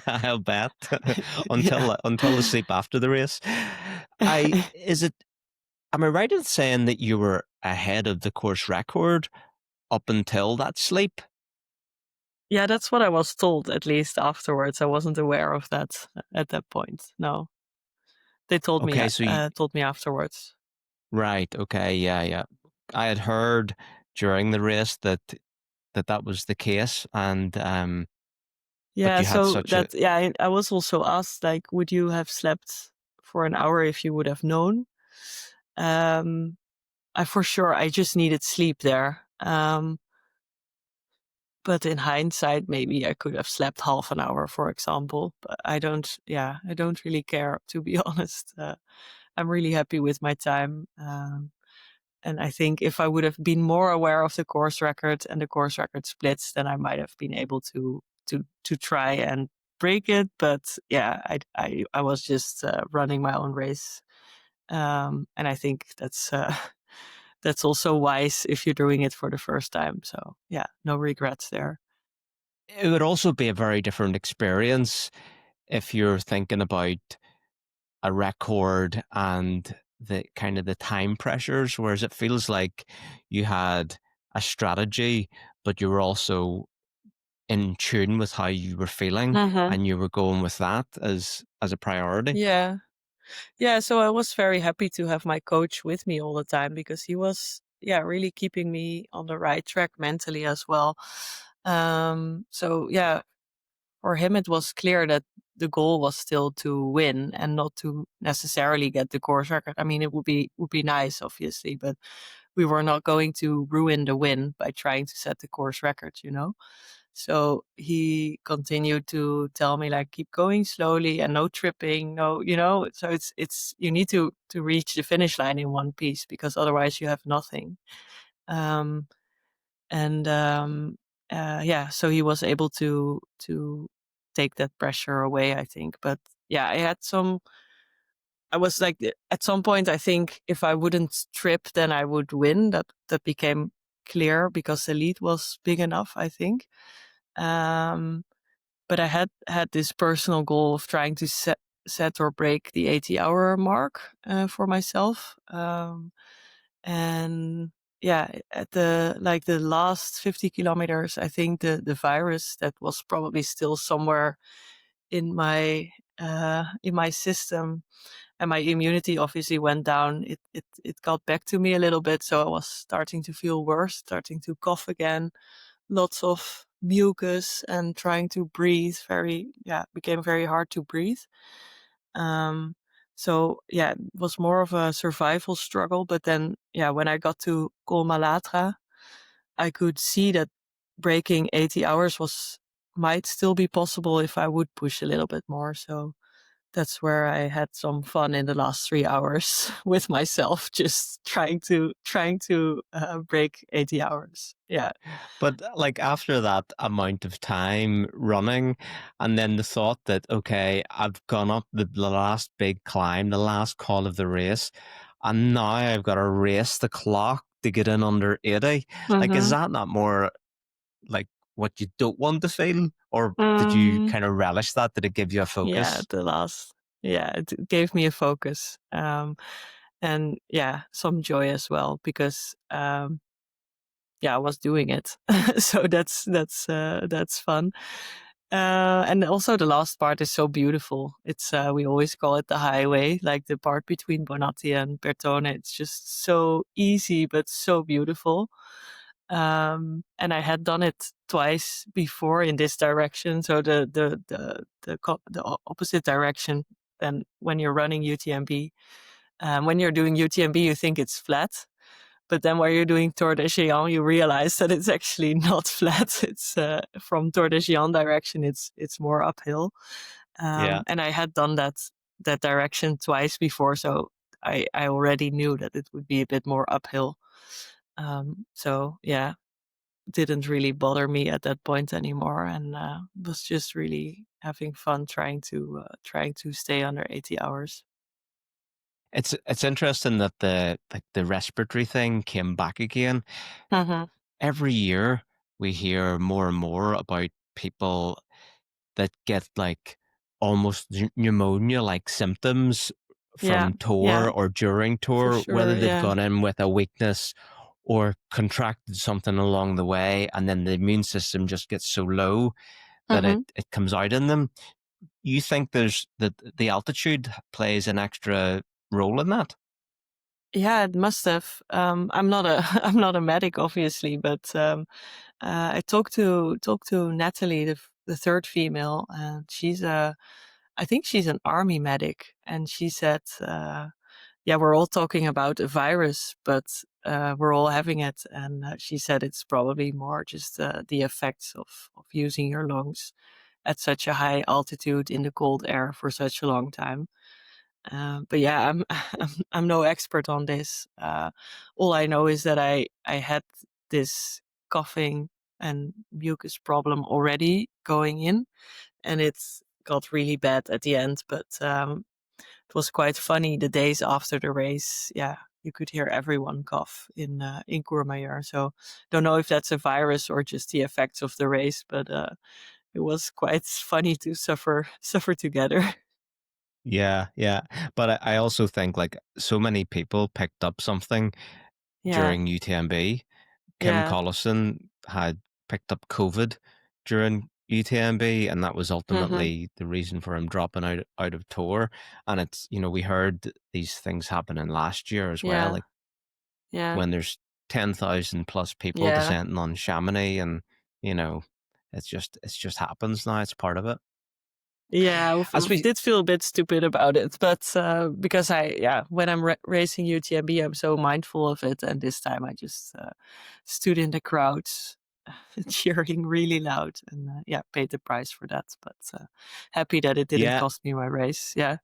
I'll bet. Yeah. Until the sleep after the race. I is it Am I right in saying that you were ahead of the course record up until that sleep? Yeah, that's what I was told, at least afterwards. I wasn't aware of that at that point. No, they Okay, so told me afterwards. right, okay, yeah, yeah. I had heard during the race that was the case, and but Yeah, you had so such a I was also asked, like, would you have slept for an hour if you would have known? Um, for sure, I just needed sleep there. But in hindsight, maybe I could have slept half an hour, for example. But I don't really care, to be honest. I'm really happy with my time. And I think if I would have been more aware of the course record and the course record splits, then I might have been able to try and break it. But yeah, I was just running my own race. And I think that's also wise if you're doing it for the first time. So yeah, no regrets there. it would also be a very different experience if you're thinking about a record and the kind of the time pressures, whereas it feels like you had a strategy, but you were also in tune with how you were feeling Mm-hmm. and you were going with that as a priority. Yeah. Yeah, so I was very happy to have my coach with me all the time because he was, yeah, really keeping me on the right track mentally as well. So yeah, for him it was clear that the goal was still to win and not to necessarily get the course record. I mean, it would be nice, obviously, but we were not going to ruin the win by trying to set the course record, you know? So he continued to tell me like keep going slowly and no tripping, no, you know. So it's you need to reach the finish line in one piece because otherwise you have nothing. Um, and yeah, so he was able to take that pressure away, I think. But yeah, I had some. I was like at some point, I think if I wouldn't trip, then I would win. That became clear because the lead was big enough, I think. Um, but I had this personal goal of trying to set or break the 80-hour mark for myself. And yeah, at the last 50 kilometers, I think the virus that was probably still somewhere in my system, and my immunity obviously went down. It got back to me a little bit, so I was starting to feel worse, starting to cough again, lots of mucus and trying to breathe became very hard to breathe. Um, so yeah, it was more of a survival struggle. But then, yeah, when I got to Colmalatra, I could see that breaking 80 hours might still be possible if I would push a little bit more. So that's where I had some fun in the last 3 hours with myself, just trying to break 80 hours. Yeah. But like after that amount of time running, and then the thought that, okay, I've gone up the last big climb, the last call of the race, and now I've got to race the clock to get in under 80. Like, is Mm-hmm. that not more like what you don't want to feel? Or did you Mm, kind of relish that? Did it give you a yeah, focus? it gave me a focus. And yeah, some joy as well because, yeah, I was doing it. So that's fun. And also the last part is so beautiful. We always call it the highway, like the part between Bonatti and Bertone. It's just so easy, but so beautiful. And I had done it twice before in this direction. So the opposite direction than when you're running UTMB. When you're doing UTMB, you think it's flat, but then while you're doing Tour des Géants, you realize that it's actually not flat. It's from Tour des Géants direction, it's more uphill. Yeah. And I had done that direction twice before, so I already knew that it would be a bit more uphill. So yeah, didn't really bother me at that point anymore, and was just really having fun trying to stay under 80 hours. It's interesting that the respiratory thing came back again. Hmm. Every year we hear more and more about people that get like almost pneumonia like symptoms Yeah, from tour yeah, or during for tour, whether sure. they've Yeah. gone in with a weakness or contracted something along the way, and then the immune system just gets so low that Hmm. it comes out in them. You think there's that the altitude plays an extra role in that? Yeah, it must have. I'm not a I'm not a medic, obviously, but I talked to Natalie, the third female, and I think she's an army medic, and she said, yeah, we're all talking about a virus, but we're all having it, and she said it's probably more just the effects of using your lungs at such a high altitude in the cold air for such a long time. But yeah, I'm no expert on this. All I know is that I had this coughing and mucus problem already going in, and it got really bad at the end. But it was quite funny the days after the race. Yeah, you could hear everyone cough in Courmayeur. So don't know if that's a virus or just the effects of the race, but it was quite funny to suffer together. Yeah, yeah. But I also think like so many people picked up something Yeah, during UTMB. Kim yeah. Collison had picked up COVID during UTMB, and that was Hmm. ultimately the reason for him dropping out of tour. And it's, we heard these things happening last year as well, Yeah. like Yeah. when there's 10,000 plus people Yeah. descending on Chamonix, and you know, it's just happens now. It's part of it. Yeah, As we did feel a bit stupid about it, but because when I'm racing UTMB, I'm so mindful of it, and this time I just stood in the crowd, cheering really loud, and paid the price for that. But happy that it didn't Yeah, cost me my race. Yeah,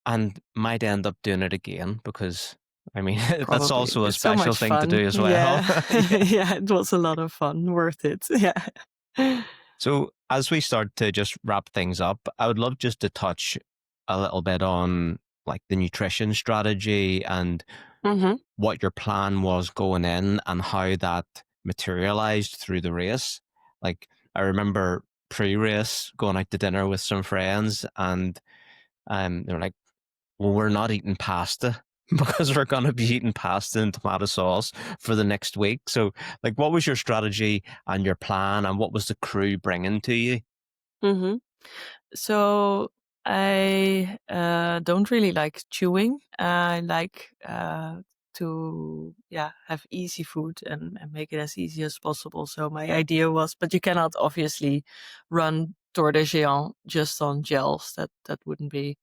and might end up doing it again because I mean that's probably. also a It's so special much thing to fun. do as well. Yeah, Yeah. yeah, it was a lot of fun, worth it. Yeah. So as we start to just wrap things up, I would love just to touch a little bit on like the nutrition strategy and Hmm. what your plan was going in and how that materialized through the race. Like I remember pre-race going out to dinner with some friends, and they were like, well, we're not eating pasta because we're going to be eating pasta and tomato sauce for the next week. So, like, what was your strategy and your plan, and what was the crew bringing to you? Hmm. So I don't really like chewing. I like to have easy food and make it as easy as possible. So my idea was, but you cannot obviously run Tour de Géants just on gels. That wouldn't be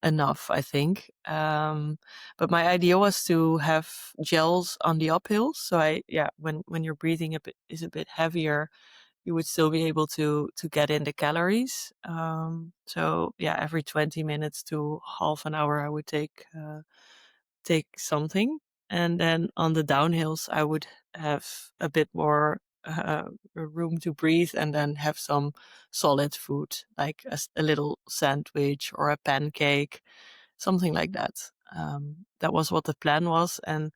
enough, I think. But my idea was to have gels on the uphills. So when your breathing is a bit heavier, you would still be able to get in the calories. So yeah, every 20 minutes to half an hour, I would take something, and then on the downhills, I would have a bit more room to breathe, and then have some solid food, like a little sandwich or a pancake, something like that. That was what the plan was, and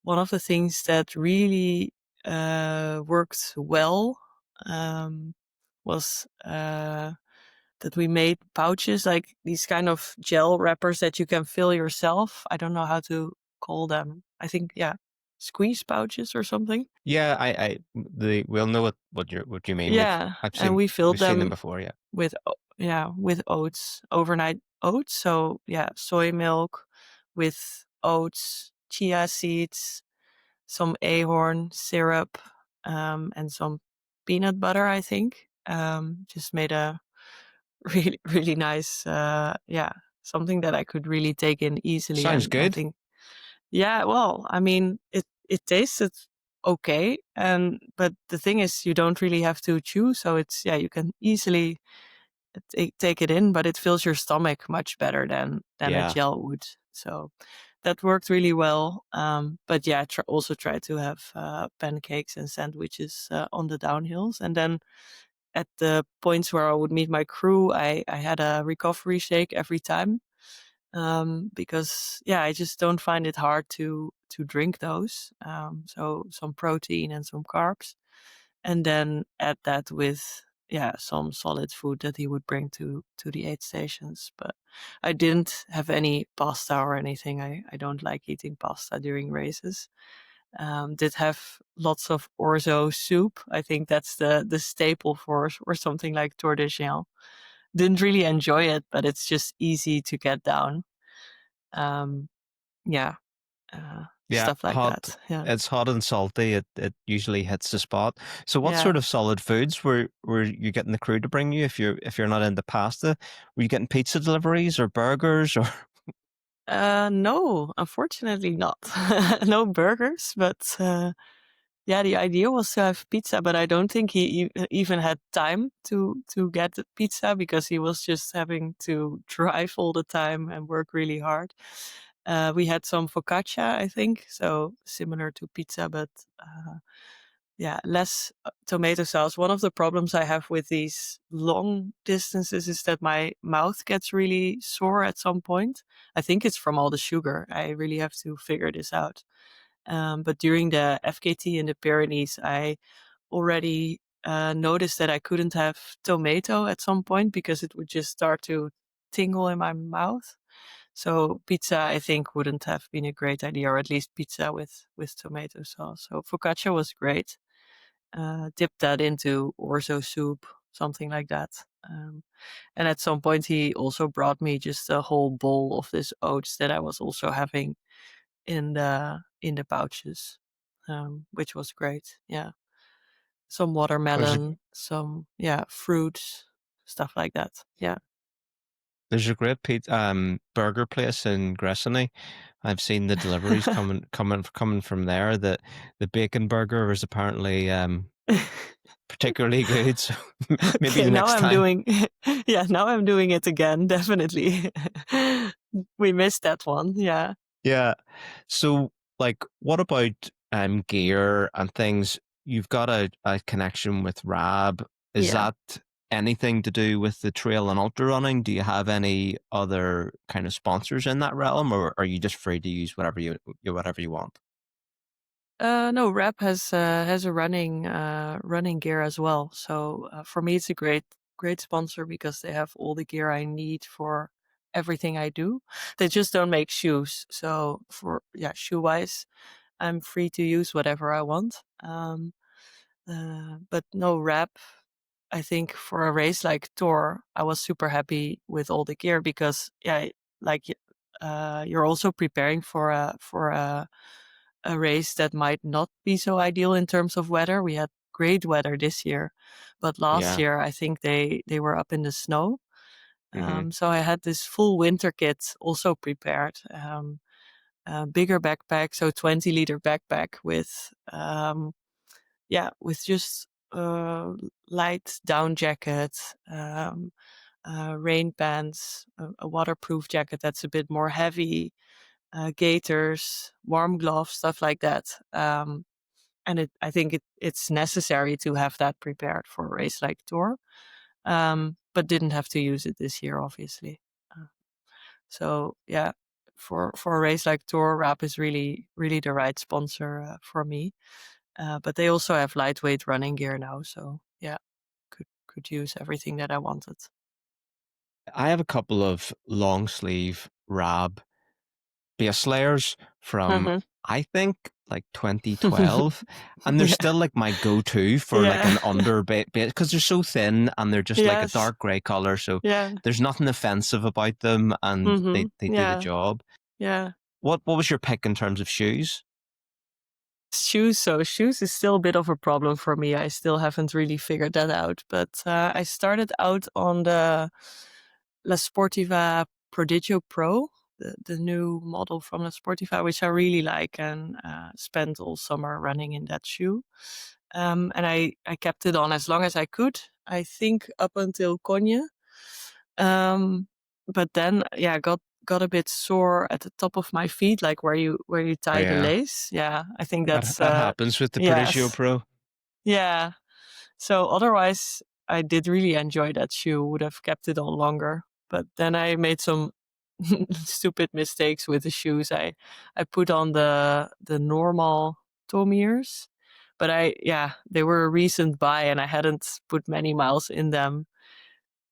one of the things that really worked well was that we made pouches, like these kind of gel wrappers that you can fill yourself. I don't know how to call them. I think, squeeze pouches or something. Yeah, we'll know what you mean. Yeah, and we filled We've seen them them before. Yeah, with oats, overnight oats. So yeah, soy milk with oats, chia seeds, some ahorn syrup, and some peanut butter, I think. Just made a really, really nice, something that I could really take in easily. sounds And I good. think, yeah, well, I mean, it tasted okay. But the thing is, you don't really have to chew. So you can easily take it in, but it fills your stomach much better than a Yeah, gel would. So that worked really well. But yeah, also try to have pancakes and sandwiches on the downhills, and then at the points where I would meet my crew, I had a recovery shake every time, because I just don't find it hard to drink those. So some protein and some carbs, and then add that with some solid food that he would bring to the aid stations. But I didn't have any pasta or anything. I don't like eating pasta during races. Did have lots of orzo soup. I think that's the staple for something like Tour de Géant. Didn't really enjoy it, but it's just easy to get down. Um, yeah, yeah, stuff like hot. that. Yeah, It's hot and salty. It usually hits the spot. So, what sort yeah. of solid foods were you getting the crew to bring you if you're not into pasta? Were you getting pizza deliveries or burgers or? No, unfortunately not. No burgers, but the idea was to have pizza, but I don't think he even had time to get the pizza because he was just having to drive all the time and work really hard. We had some focaccia, I think, so similar to pizza, but less tomato sauce. One of the problems I have with these long distances is that my mouth gets really sore at some point. I think it's from all the sugar. I really have to figure this out. But during the FKT in the Pyrenees, I already noticed that I couldn't have tomato at some point because it would just start to tingle in my mouth. So pizza, I think, wouldn't have been a great idea, or at least pizza with tomato sauce. So focaccia was great. dipped that into orzo soup, something like that. And at some point, he also brought me just a whole bowl of this oats that I was also having in the pouches, which was great. Yeah, some There's a watermelon, some fruits, stuff like that. Yeah. there's a great burger place in Gressony. I've seen the deliveries coming from there. The bacon burger is apparently particularly good. So maybe Okay, the now next I'm time. doing yeah, now I'm doing it again, definitely. We missed that one. Yeah. Yeah. So, like, what about gear and things? You've got a connection with Rab. Is Yeah. that anything to do with the trail and ultra running? Do you have any other kind of sponsors in that realm, or are you just free to use whatever you want? No, Rap has a running gear as well. So for me, it's a great sponsor because they have all the gear I need for everything I do. They just don't make shoes. So for shoe wise, I'm free to use whatever I want. But no, Rap. I think for a race like Tour, I was super happy with all the gear because like you're also preparing for a race that might not be so ideal in terms of weather. We had great weather this year, but last Yeah. year I think they were up in the snow. Hmm. So I had this full winter kit also prepared. A bigger backpack, so 20-liter backpack with just light down jacket, rain pants, a waterproof jacket that's a bit more heavy, gaiters, warm gloves, stuff like that. And I think it's necessary to have that prepared for a race like Tour, but didn't have to use it this year, obviously. Uh, so yeah, for a race like Tour, Rap is really really the right sponsor for me. But they also have lightweight running gear now, so yeah, could use everything that I wanted. I have a couple of long sleeve Rab base layers from Mhm. I think like 2012, and they're Yeah, still like my go-to for like yeah, an under base because they're so thin and they're just like a yes, dark gray color. So yeah, there's nothing offensive about them, and they do the yeah, job. yeah. What was your pick in terms of shoes? Shoes is still a bit of a problem for me. I still haven't really figured that out. But I started out on the La Sportiva Prodigio Pro, the new model from La Sportiva, which I really like, and spent all summer running in that shoe. And I kept it on as long as I could. I think up until Konya. Um, but then, got a bit sore at the top of my feet, like where you Oh tie the yeah, lace. Yeah, I think that that's that happens with the Prodigio yes, Pro. yeah. So otherwise, I did really enjoy that shoe. Would have kept it on longer, but then I made some stupid mistakes with the shoes. I put on the normal toe mirrors, but they were a recent buy and I hadn't put many miles in them.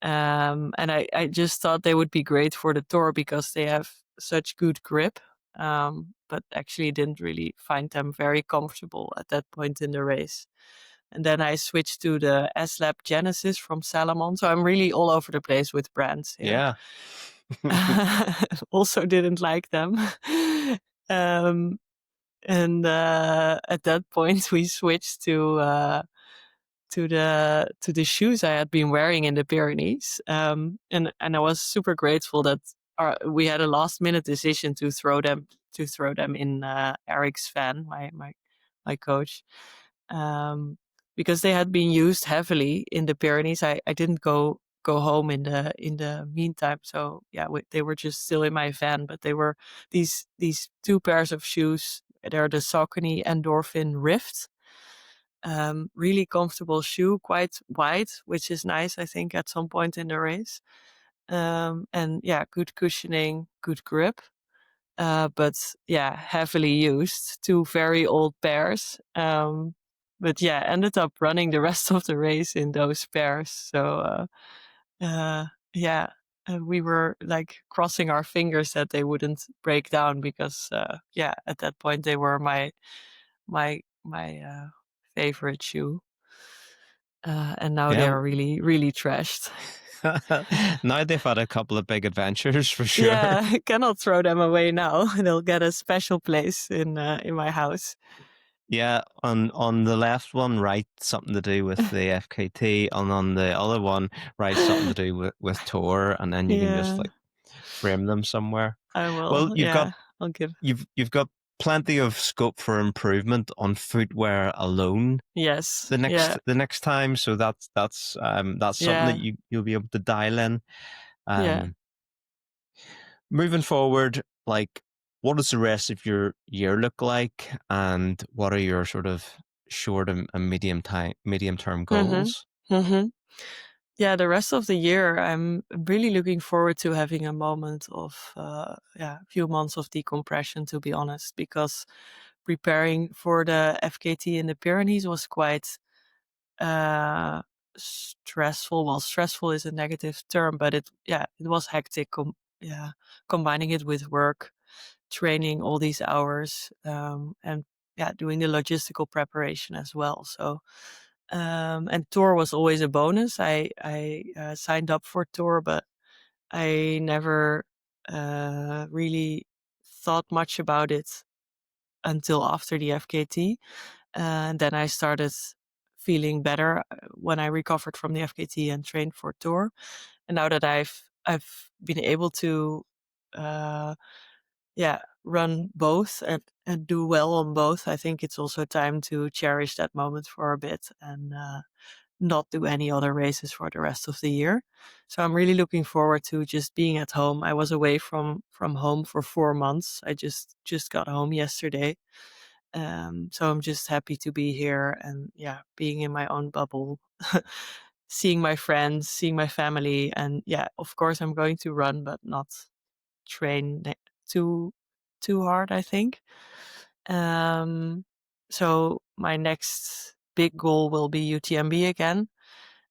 And I just thought they would be great for the tour because they have such good grip. But actually didn't really find them very comfortable at that point in the race. And then I switched to the S-Lab Genesis from Salomon. So I'm really all over the place with brands here. Yeah. Also didn't like them. um, and at that point we switched to the shoes I had been wearing in the Pyrenees. And I was super grateful that we had a last minute decision to throw them in Eric's van, my coach, um, because they had been used heavily in the Pyrenees. I didn't go home in the meantime, so yeah, they were just still in my van. But they were these two pairs of shoes. They're the Saucony Endorphin Rift, really comfortable shoe, quite wide, which is nice, I think, at some point in the race. And yeah, good cushioning, good grip. But yeah, heavily used, two very old pairs. But yeah, ended up running the rest of the race in those pairs. So yeah, we were like crossing our fingers that they wouldn't break down because at that point they were my favorite shoe. And now they Yeah. are really, really trashed. Now they've had a couple of big adventures for sure. Yeah, I cannot throw them away now. They'll get a special place in my house. Yeah, on the left one, write something to do with the FKT, and on the other one, write something to do with Tor, and then you can just Yeah, like frame them somewhere. I Well, will. Yeah, I'll give. you've got plenty of scope for improvement on footwear alone Yes. the next time, so that's something that Yeah, you'll be able to dial in. yeah. Um, Moving forward, like, what does the rest of your year look like, and what are your sort of short and medium term Mhm. goals? Mhm. Yeah, the rest of the year, I'm really looking forward to having a moment of, a few months of decompression, to be honest, because preparing for the FKT in the Pyrenees was quite stressful. Well, stressful is a negative term, but it was hectic. Combining it with work, training all these hours, and doing the logistical preparation as well. So, and tour was always a bonus. I signed up for tour, but I never really thought much about it until after the FKT. And then I started feeling better when I recovered from the FKT and trained for tour. And now that I've been able to, uh, run both and do well on both, I think it's also time to cherish that moment for a bit and not do any other races for the rest of the year. So I'm really looking forward to just being at home. I was away from home for 4 months. I just got home yesterday. So I'm just happy to be here and being in my own bubble, seeing my friends, seeing my family, and of course I'm going to run, but not train too too hard, I think. Um, so my next big goal will be UTMB again.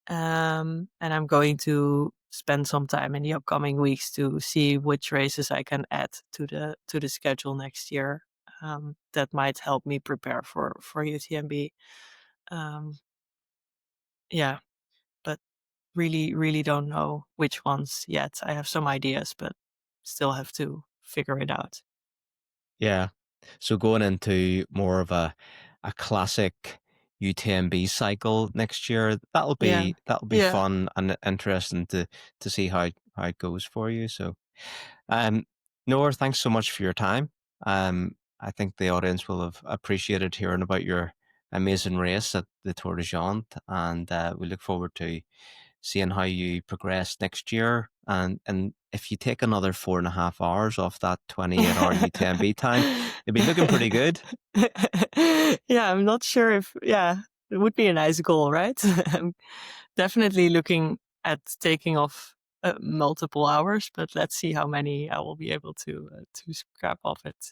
And I'm going to spend some time in the upcoming weeks to see which races I can add to the schedule next year. That might help me prepare for UTMB. Um, yeah, but really, really don't know which ones yet. I have some ideas, but still have to figure it out. Yeah. So going into more of a classic UTMB cycle next year, Yeah, that'll be yeah, fun and interesting to see how it goes for you. So, um, Noor, thanks so much for your time. I think the audience will have appreciated hearing about your amazing race at the Tour de Géants, and we look forward to seeing how you progress next year. And if you take another 4.5 hours off that 28-hour UTMB time, you'll be looking pretty good. yeah. I'm not sure if it would be a nice goal, right? I'm definitely looking at taking off multiple hours, but let's see how many I will be able to scrap off it.